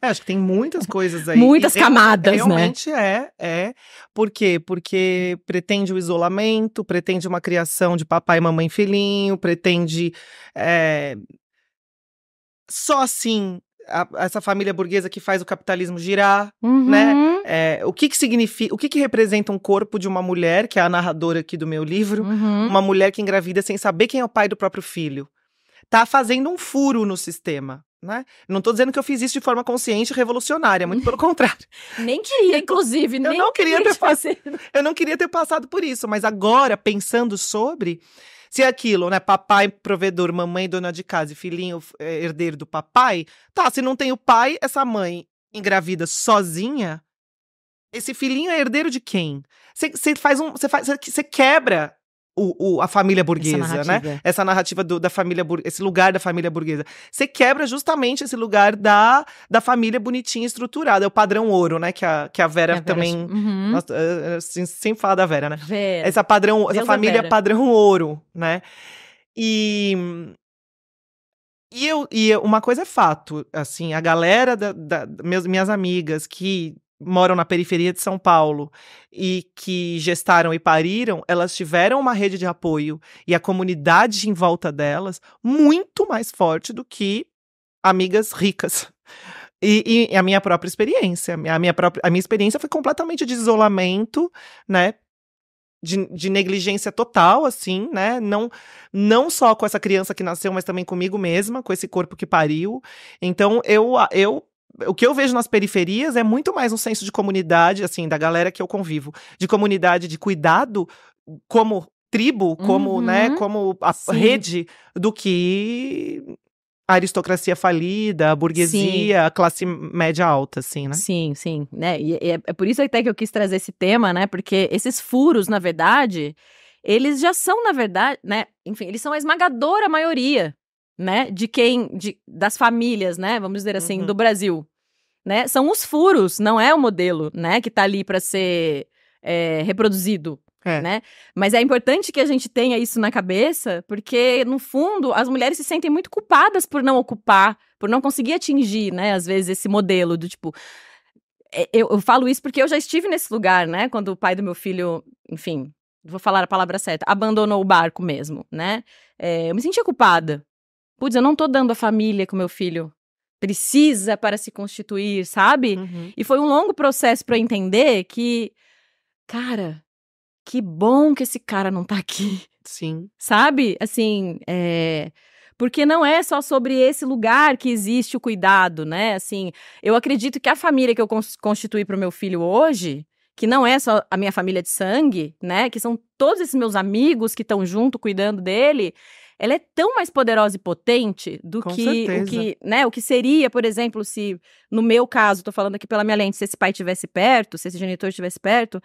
Acho que tem muitas coisas aí. Muitas camadas, realmente né? É. Por quê? Porque pretende o isolamento, pretende uma criação de papai, mamãe, filhinho, pretende só assim essa família burguesa que faz o capitalismo girar, né? O que significa, o que representa um corpo de uma mulher, que é a narradora aqui do meu livro, uma mulher que engravida sem saber quem é o pai do próprio filho. Tá fazendo um furo no sistema, né? Não tô dizendo que eu fiz isso de forma consciente e revolucionária, muito pelo contrário. Nem queria, inclusive. Eu não queria ter passado por isso, mas agora, pensando sobre... Se é aquilo, né, papai provedor, mamãe dona de casa e filhinho herdeiro do papai, tá, se não tem o pai, essa mãe engravida sozinha, esse filhinho é herdeiro de quem? Você quebra a família burguesa, né? Essa narrativa da família burguesa, esse lugar da família burguesa. Você quebra justamente esse lugar da família bonitinha, estruturada. É o padrão ouro, né? Que a Vera também... Nossa, sempre fala da Vera, né? Vera. Essa família padrão ouro, né? E uma coisa é fato, assim, a galera minhas amigas que moram na periferia de São Paulo e que gestaram e pariram, elas tiveram uma rede de apoio e a comunidade em volta delas muito mais forte do que amigas ricas. E a minha própria experiência, a minha experiência foi completamente de isolamento, né? De negligência total, assim, né? Não só com essa criança que nasceu, mas também comigo mesma, com esse corpo que pariu. Então, o que eu vejo nas periferias é muito mais um senso de comunidade, assim, da galera que eu convivo, de comunidade, de cuidado como tribo, como, né, como a rede, do que a aristocracia falida, a burguesia, a classe média alta, assim, né? Sim, né? E é por isso até que eu quis trazer esse tema, né? Porque esses furos, na verdade, eles já são, na verdade, né? Enfim, eles são a esmagadora maioria, né? Das famílias, né? Vamos dizer assim, do Brasil, né? São os furos, não é o modelo, né? Que tá ali para ser reproduzido. Né? Mas é importante que a gente tenha isso na cabeça, porque, no fundo, as mulheres se sentem muito culpadas por não ocupar, por não conseguir atingir, né, às vezes, esse modelo do tipo... Eu falo isso porque eu já estive nesse lugar, né, quando o pai do meu filho, enfim, vou falar a palavra certa, abandonou o barco mesmo, né? Eu me sentia culpada. Putz, eu não tô dando a família que o meu filho precisa para se constituir, sabe? E foi um longo processo para eu entender que, cara... Que bom que esse cara não tá aqui. Sim. Sabe? Assim, porque não é só sobre esse lugar que existe o cuidado, né? Assim, eu acredito que a família que eu constituí pro meu filho hoje, que não é só a minha família de sangue, né? Que são todos esses meus amigos que estão junto cuidando dele. Ela é tão mais poderosa e potente do Com que certeza. o que, né? O que seria, por exemplo, se no meu caso, tô falando aqui pela minha lente, se esse pai estivesse perto, se esse genitor estivesse perto,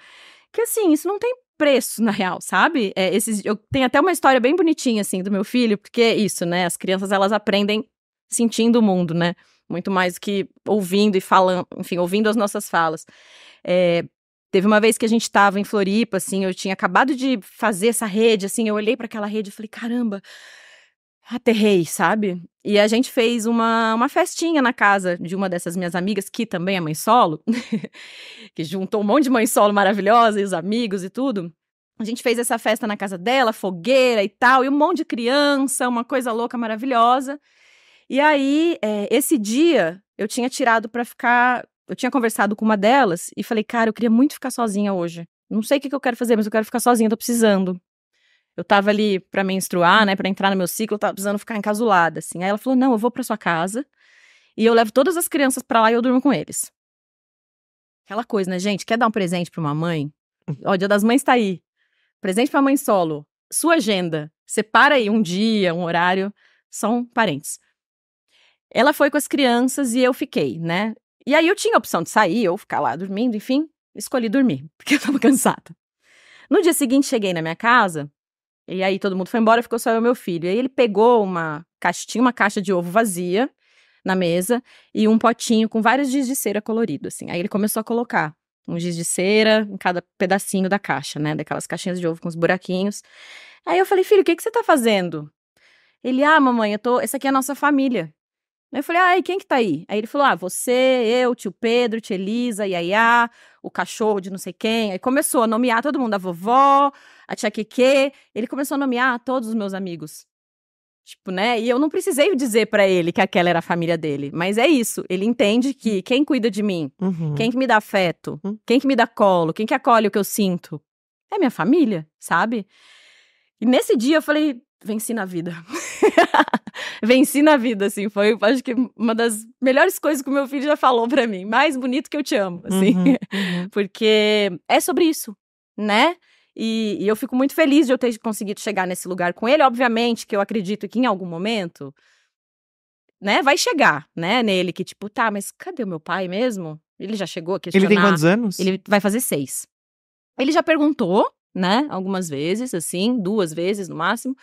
que assim, isso não tem preço, na real, sabe? Eu tenho até uma história bem bonitinha, assim, do meu filho, porque é isso, né? As crianças, elas aprendem sentindo o mundo, né? Muito mais do que ouvindo e falando, enfim, ouvindo as nossas falas. Teve uma vez que a gente tava em Floripa, assim, eu tinha acabado de fazer essa rede, assim, eu olhei para aquela rede e falei, caramba, aterrei, sabe? E a gente fez uma festinha na casa de uma dessas minhas amigas, que também é mãe solo, que juntou um monte de mãe solo maravilhosa, e os amigos e tudo. A gente fez essa festa na casa dela, fogueira e tal, e um monte de criança, uma coisa louca, maravilhosa. E aí, esse dia, eu tinha tirado pra ficar... Eu tinha conversado com uma delas e falei, cara, eu queria muito ficar sozinha hoje. Não sei o que eu quero fazer, mas eu quero ficar sozinha, tô precisando. Eu tava ali pra menstruar, né, pra entrar no meu ciclo, eu tava precisando ficar encasulada, assim. Aí ela falou, não, eu vou pra sua casa e eu levo todas as crianças pra lá e eu durmo com eles. Aquela coisa, né, gente, quer dar um presente pra uma mãe? Ó, o Dia das Mães tá aí. Presente pra mãe solo. Sua agenda. Separa aí um dia, um horário. São parentes. Ela foi com as crianças e eu fiquei, né? E aí eu tinha a opção de sair ou ficar lá dormindo, enfim. Escolhi dormir, porque eu tava cansada. No dia seguinte, cheguei na minha casa, e aí todo mundo foi embora, ficou só eu e meu filho. E aí ele pegou uma caixa de ovo vazia na mesa e um potinho com vários giz de cera colorido, assim. Aí ele começou a colocar um giz de cera em cada pedacinho da caixa, né? Daquelas caixinhas de ovo com os buraquinhos. Aí eu falei, filho, o que você tá fazendo? Ele, mamãe, essa aqui é a nossa família. Aí eu falei, e quem que tá aí? Aí ele falou, você, eu, tio Pedro, tia Elisa, Yaya, o cachorro de não sei quem. Aí começou a nomear todo mundo, a vovó, a tia Keke. Ele começou a nomear todos os meus amigos. Tipo, né? E eu não precisei dizer pra ele que aquela era a família dele. Mas é isso, ele entende que quem cuida de mim, quem que me dá afeto, quem que me dá colo, quem que acolhe o que eu sinto, é minha família, sabe? E nesse dia eu falei, venci na vida. Venci na vida, assim, foi, acho que uma das melhores coisas que o meu filho já falou pra mim, mais bonito que eu te amo, assim, porque é sobre isso, né? E eu fico muito feliz de eu ter conseguido chegar nesse lugar com ele, obviamente que eu acredito que em algum momento, né, vai chegar, né, nele, que tipo, tá, mas cadê o meu pai mesmo? Ele já chegou a questionar. Ele tem quantos anos? Ele vai fazer 6. Ele já perguntou, né, algumas vezes, assim, 2 vezes no máximo.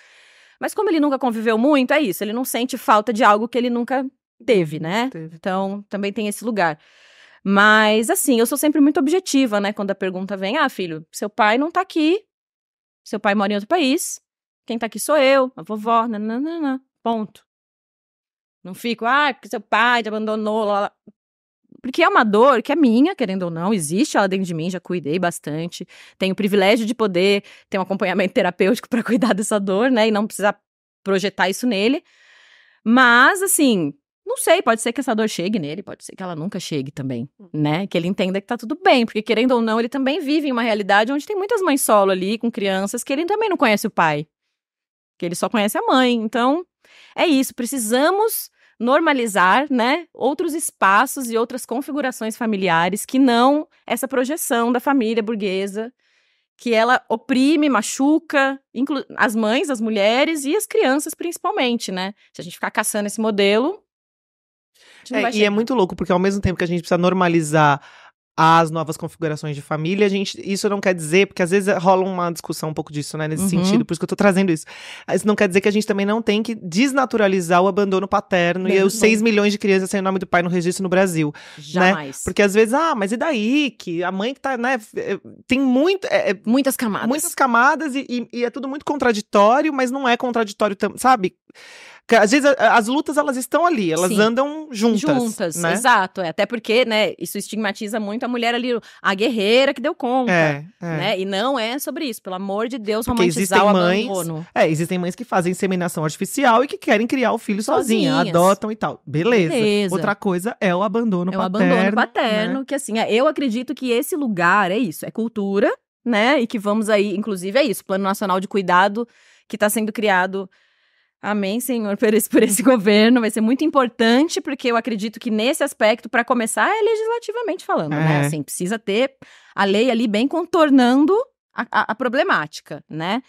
Mas como ele nunca conviveu muito, é isso. Ele não sente falta de algo que ele nunca teve, né? Então, também tem esse lugar. Mas, assim, eu sou sempre muito objetiva, né? Quando a pergunta vem, filho, seu pai não tá aqui. Seu pai mora em outro país. Quem tá aqui sou eu, a vovó, nananana, ponto. Não fico, porque seu pai te abandonou, lá. Porque é uma dor que é minha, querendo ou não, existe ela dentro de mim, já cuidei bastante. Tenho o privilégio de poder ter um acompanhamento terapêutico para cuidar dessa dor, né? E não precisar projetar isso nele. Mas, assim, não sei, pode ser que essa dor chegue nele, pode ser que ela nunca chegue também, né? Que ele entenda que tá tudo bem, porque querendo ou não, ele também vive em uma realidade onde tem muitas mães solo ali, com crianças, que ele também não conhece o pai. Que ele só conhece a mãe. Então, é isso, precisamos normalizar, né, outros espaços e outras configurações familiares que não essa projeção da família burguesa, que ela oprime, machuca as mães, as mulheres e as crianças principalmente, né? Se a gente ficar caçando esse modelo, a gente não vai chegar. E é muito louco, porque ao mesmo tempo que a gente precisa normalizar as novas configurações de família, isso não quer dizer, porque às vezes rola uma discussão um pouco disso, né, nesse sentido, por isso que eu tô trazendo isso. Isso não quer dizer que a gente também não tem que desnaturalizar o abandono paterno e os 6 milhões de crianças sem o nome do pai no registro no Brasil. Jamais. Né? Porque às vezes, mas e daí? Que a mãe que tá, né, tem muitas camadas. Muitas camadas e é tudo muito contraditório, mas não é contraditório, sabe? Às vezes as lutas, elas estão ali, elas andam juntas, né? Exato, até porque, né, isso estigmatiza muito a mulher ali, a guerreira que deu conta, né, e não é sobre isso, pelo amor de Deus, porque romantizar o abandono. Existem mães que fazem inseminação artificial e que querem criar o filho sozinha, adotam e tal, beleza. Outra coisa é o abandono paterno. É o abandono paterno, né? Que assim, eu acredito que esse lugar é isso, é cultura, né, e que vamos aí, inclusive é isso, Plano Nacional de Cuidado, que tá sendo criado Amém, Senhor, por esse governo. Vai ser muito importante, porque eu acredito que nesse aspecto, para começar, é legislativamente falando, né? Assim, precisa ter a lei ali bem contornando a problemática, né?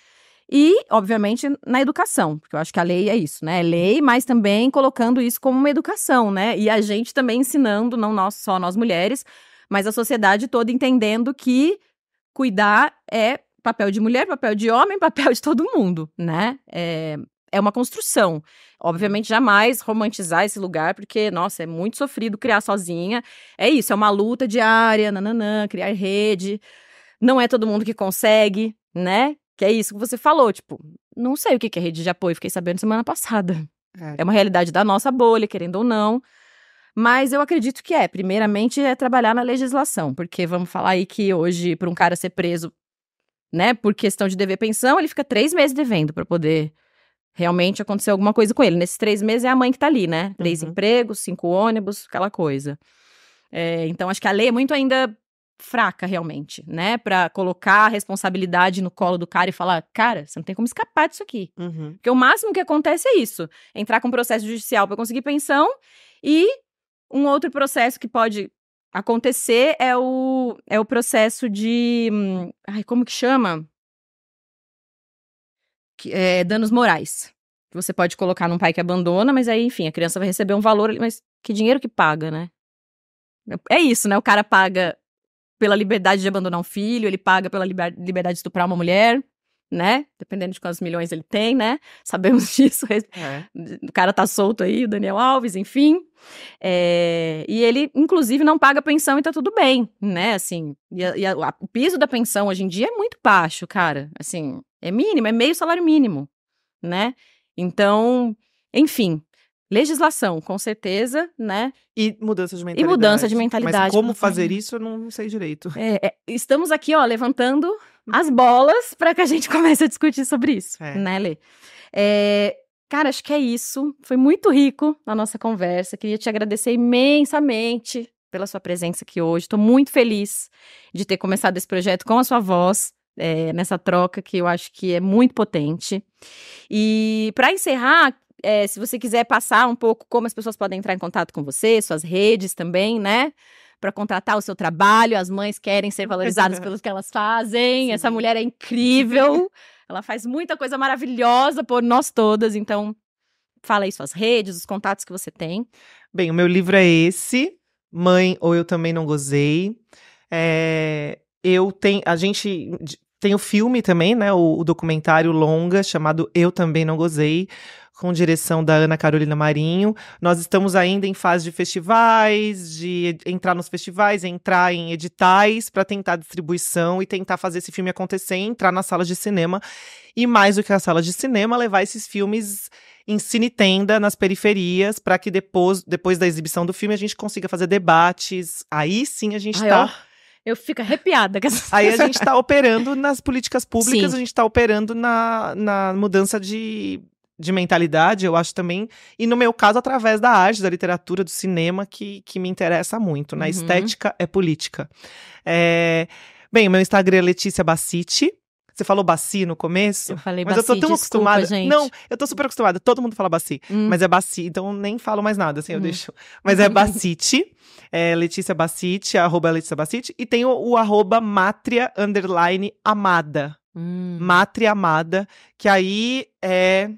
E, obviamente, na educação, porque eu acho que a lei é isso, né? É lei, mas também colocando isso como uma educação, né? E a gente também ensinando, não só nós mulheres, mas a sociedade toda entendendo que cuidar é papel de mulher, papel de homem, papel de todo mundo, né? É uma construção. Obviamente, jamais romantizar esse lugar, porque, nossa, é muito sofrido criar sozinha. É isso, é uma luta diária, nananã, criar rede. Não é todo mundo que consegue, né? Que é isso que você falou, tipo, não sei o que é rede de apoio, fiquei sabendo semana passada. É uma realidade da nossa bolha, querendo ou não. Mas eu acredito que primeiramente, trabalhar na legislação, porque vamos falar aí que hoje, para um cara ser preso, né, por questão de dever pensão, ele fica 3 meses devendo para poder realmente acontecer alguma coisa com ele. Nesses 3 meses é a mãe que tá ali, né? 3 empregos, 5 ônibus, aquela coisa. Então, acho que a lei é muito ainda fraca, realmente, né? Pra colocar a responsabilidade no colo do cara e falar, cara, você não tem como escapar disso aqui. Porque o máximo que acontece é isso. Entrar com processo judicial pra conseguir pensão e um outro processo que pode acontecer é o processo de... como que chama? Danos morais. Que você pode colocar num pai que abandona, mas aí, enfim, a criança vai receber um valor, mas que dinheiro que paga, né? É isso, né? O cara paga pela liberdade de abandonar um filho, ele paga pela liberdade de estuprar uma mulher, né? Dependendo de quantos milhões ele tem, né? Sabemos disso. O cara tá solto aí, o Daniel Alves, enfim. E ele, inclusive, não paga pensão e tá tudo bem, né? Assim, o piso da pensão hoje em dia é muito baixo, cara. Assim, é mínimo, é meio salário mínimo, né? Então, enfim, legislação, com certeza, né? E mudança de mentalidade. E mudança de mentalidade. Mas como fazer isso, eu não sei direito. Estamos aqui, ó, levantando as bolas para que a gente comece a discutir sobre isso, né, Lê? Cara, acho que é isso. Foi muito rico a nossa conversa. Queria te agradecer imensamente pela sua presença aqui hoje. Estou muito feliz de ter começado esse projeto com a sua voz, nessa troca que eu acho que é muito potente. E para encerrar, se você quiser passar um pouco como as pessoas podem entrar em contato com você, suas redes também, né? Para contratar o seu trabalho, as mães querem ser valorizadas pelo que elas fazem. Sim. Essa mulher é incrível, ela faz muita coisa maravilhosa por nós todas, então fala aí suas redes, os contatos que você tem. Bem, o meu livro é esse, Mãe ou Eu Também Não Gozei. A gente tem o filme também, né, o documentário longa chamado Eu Também Não Gozei, com direção da Ana Carolina Marinho. Nós estamos ainda em fase de festivais, de entrar nos festivais, entrar em editais para tentar distribuição e tentar fazer esse filme acontecer, entrar nas salas de cinema. E mais do que as salas de cinema, levar esses filmes em cine-tenda, nas periferias, para que depois da exibição do filme a gente consiga fazer debates. Aí sim a gente eu fico arrepiada com essa... Aí a gente está operando nas políticas públicas, Sim. A gente está operando na mudança de mentalidade, eu acho também, e no meu caso, através da arte, da literatura, do cinema, que me interessa muito, né? Estética é política. Bem, o meu Instagram é Letícia Bassiti. Você falou Bassi no começo? Eu falei mas Bassi, eu tô tão acostumada. gente. Não, eu tô super acostumada. Todo mundo fala Bassi, mas é Bassi, então eu nem falo mais nada, assim, eu deixo. Mas é Bassiti, Letícia Bassiti, @Letícia Bassiti, e tem o @Mátria_Amada. Mátria Amada, que aí é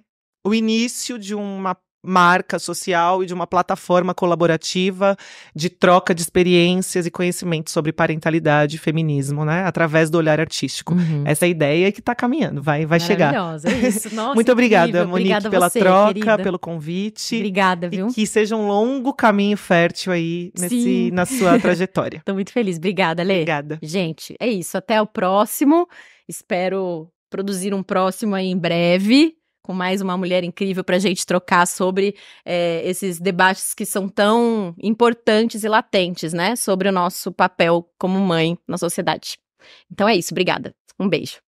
o início de uma marca social e de uma plataforma colaborativa de troca de experiências e conhecimentos sobre parentalidade e feminismo, né? Através do olhar artístico. Essa é a ideia que tá caminhando, vai chegar. Maravilhosa, é isso. Nossa, muito obrigada, Monique, obrigada pela você, troca, querida. pelo convite. Obrigada, viu? E que seja um longo caminho fértil aí na sua trajetória. Tô muito feliz. Obrigada, Lê. Obrigada. Gente, é isso. Até o próximo. Espero produzir um próximo aí em breve, com mais uma mulher incrível pra gente trocar sobre esses debates que são tão importantes e latentes, né? Sobre o nosso papel como mãe na sociedade. Então é isso. Obrigada. Um beijo.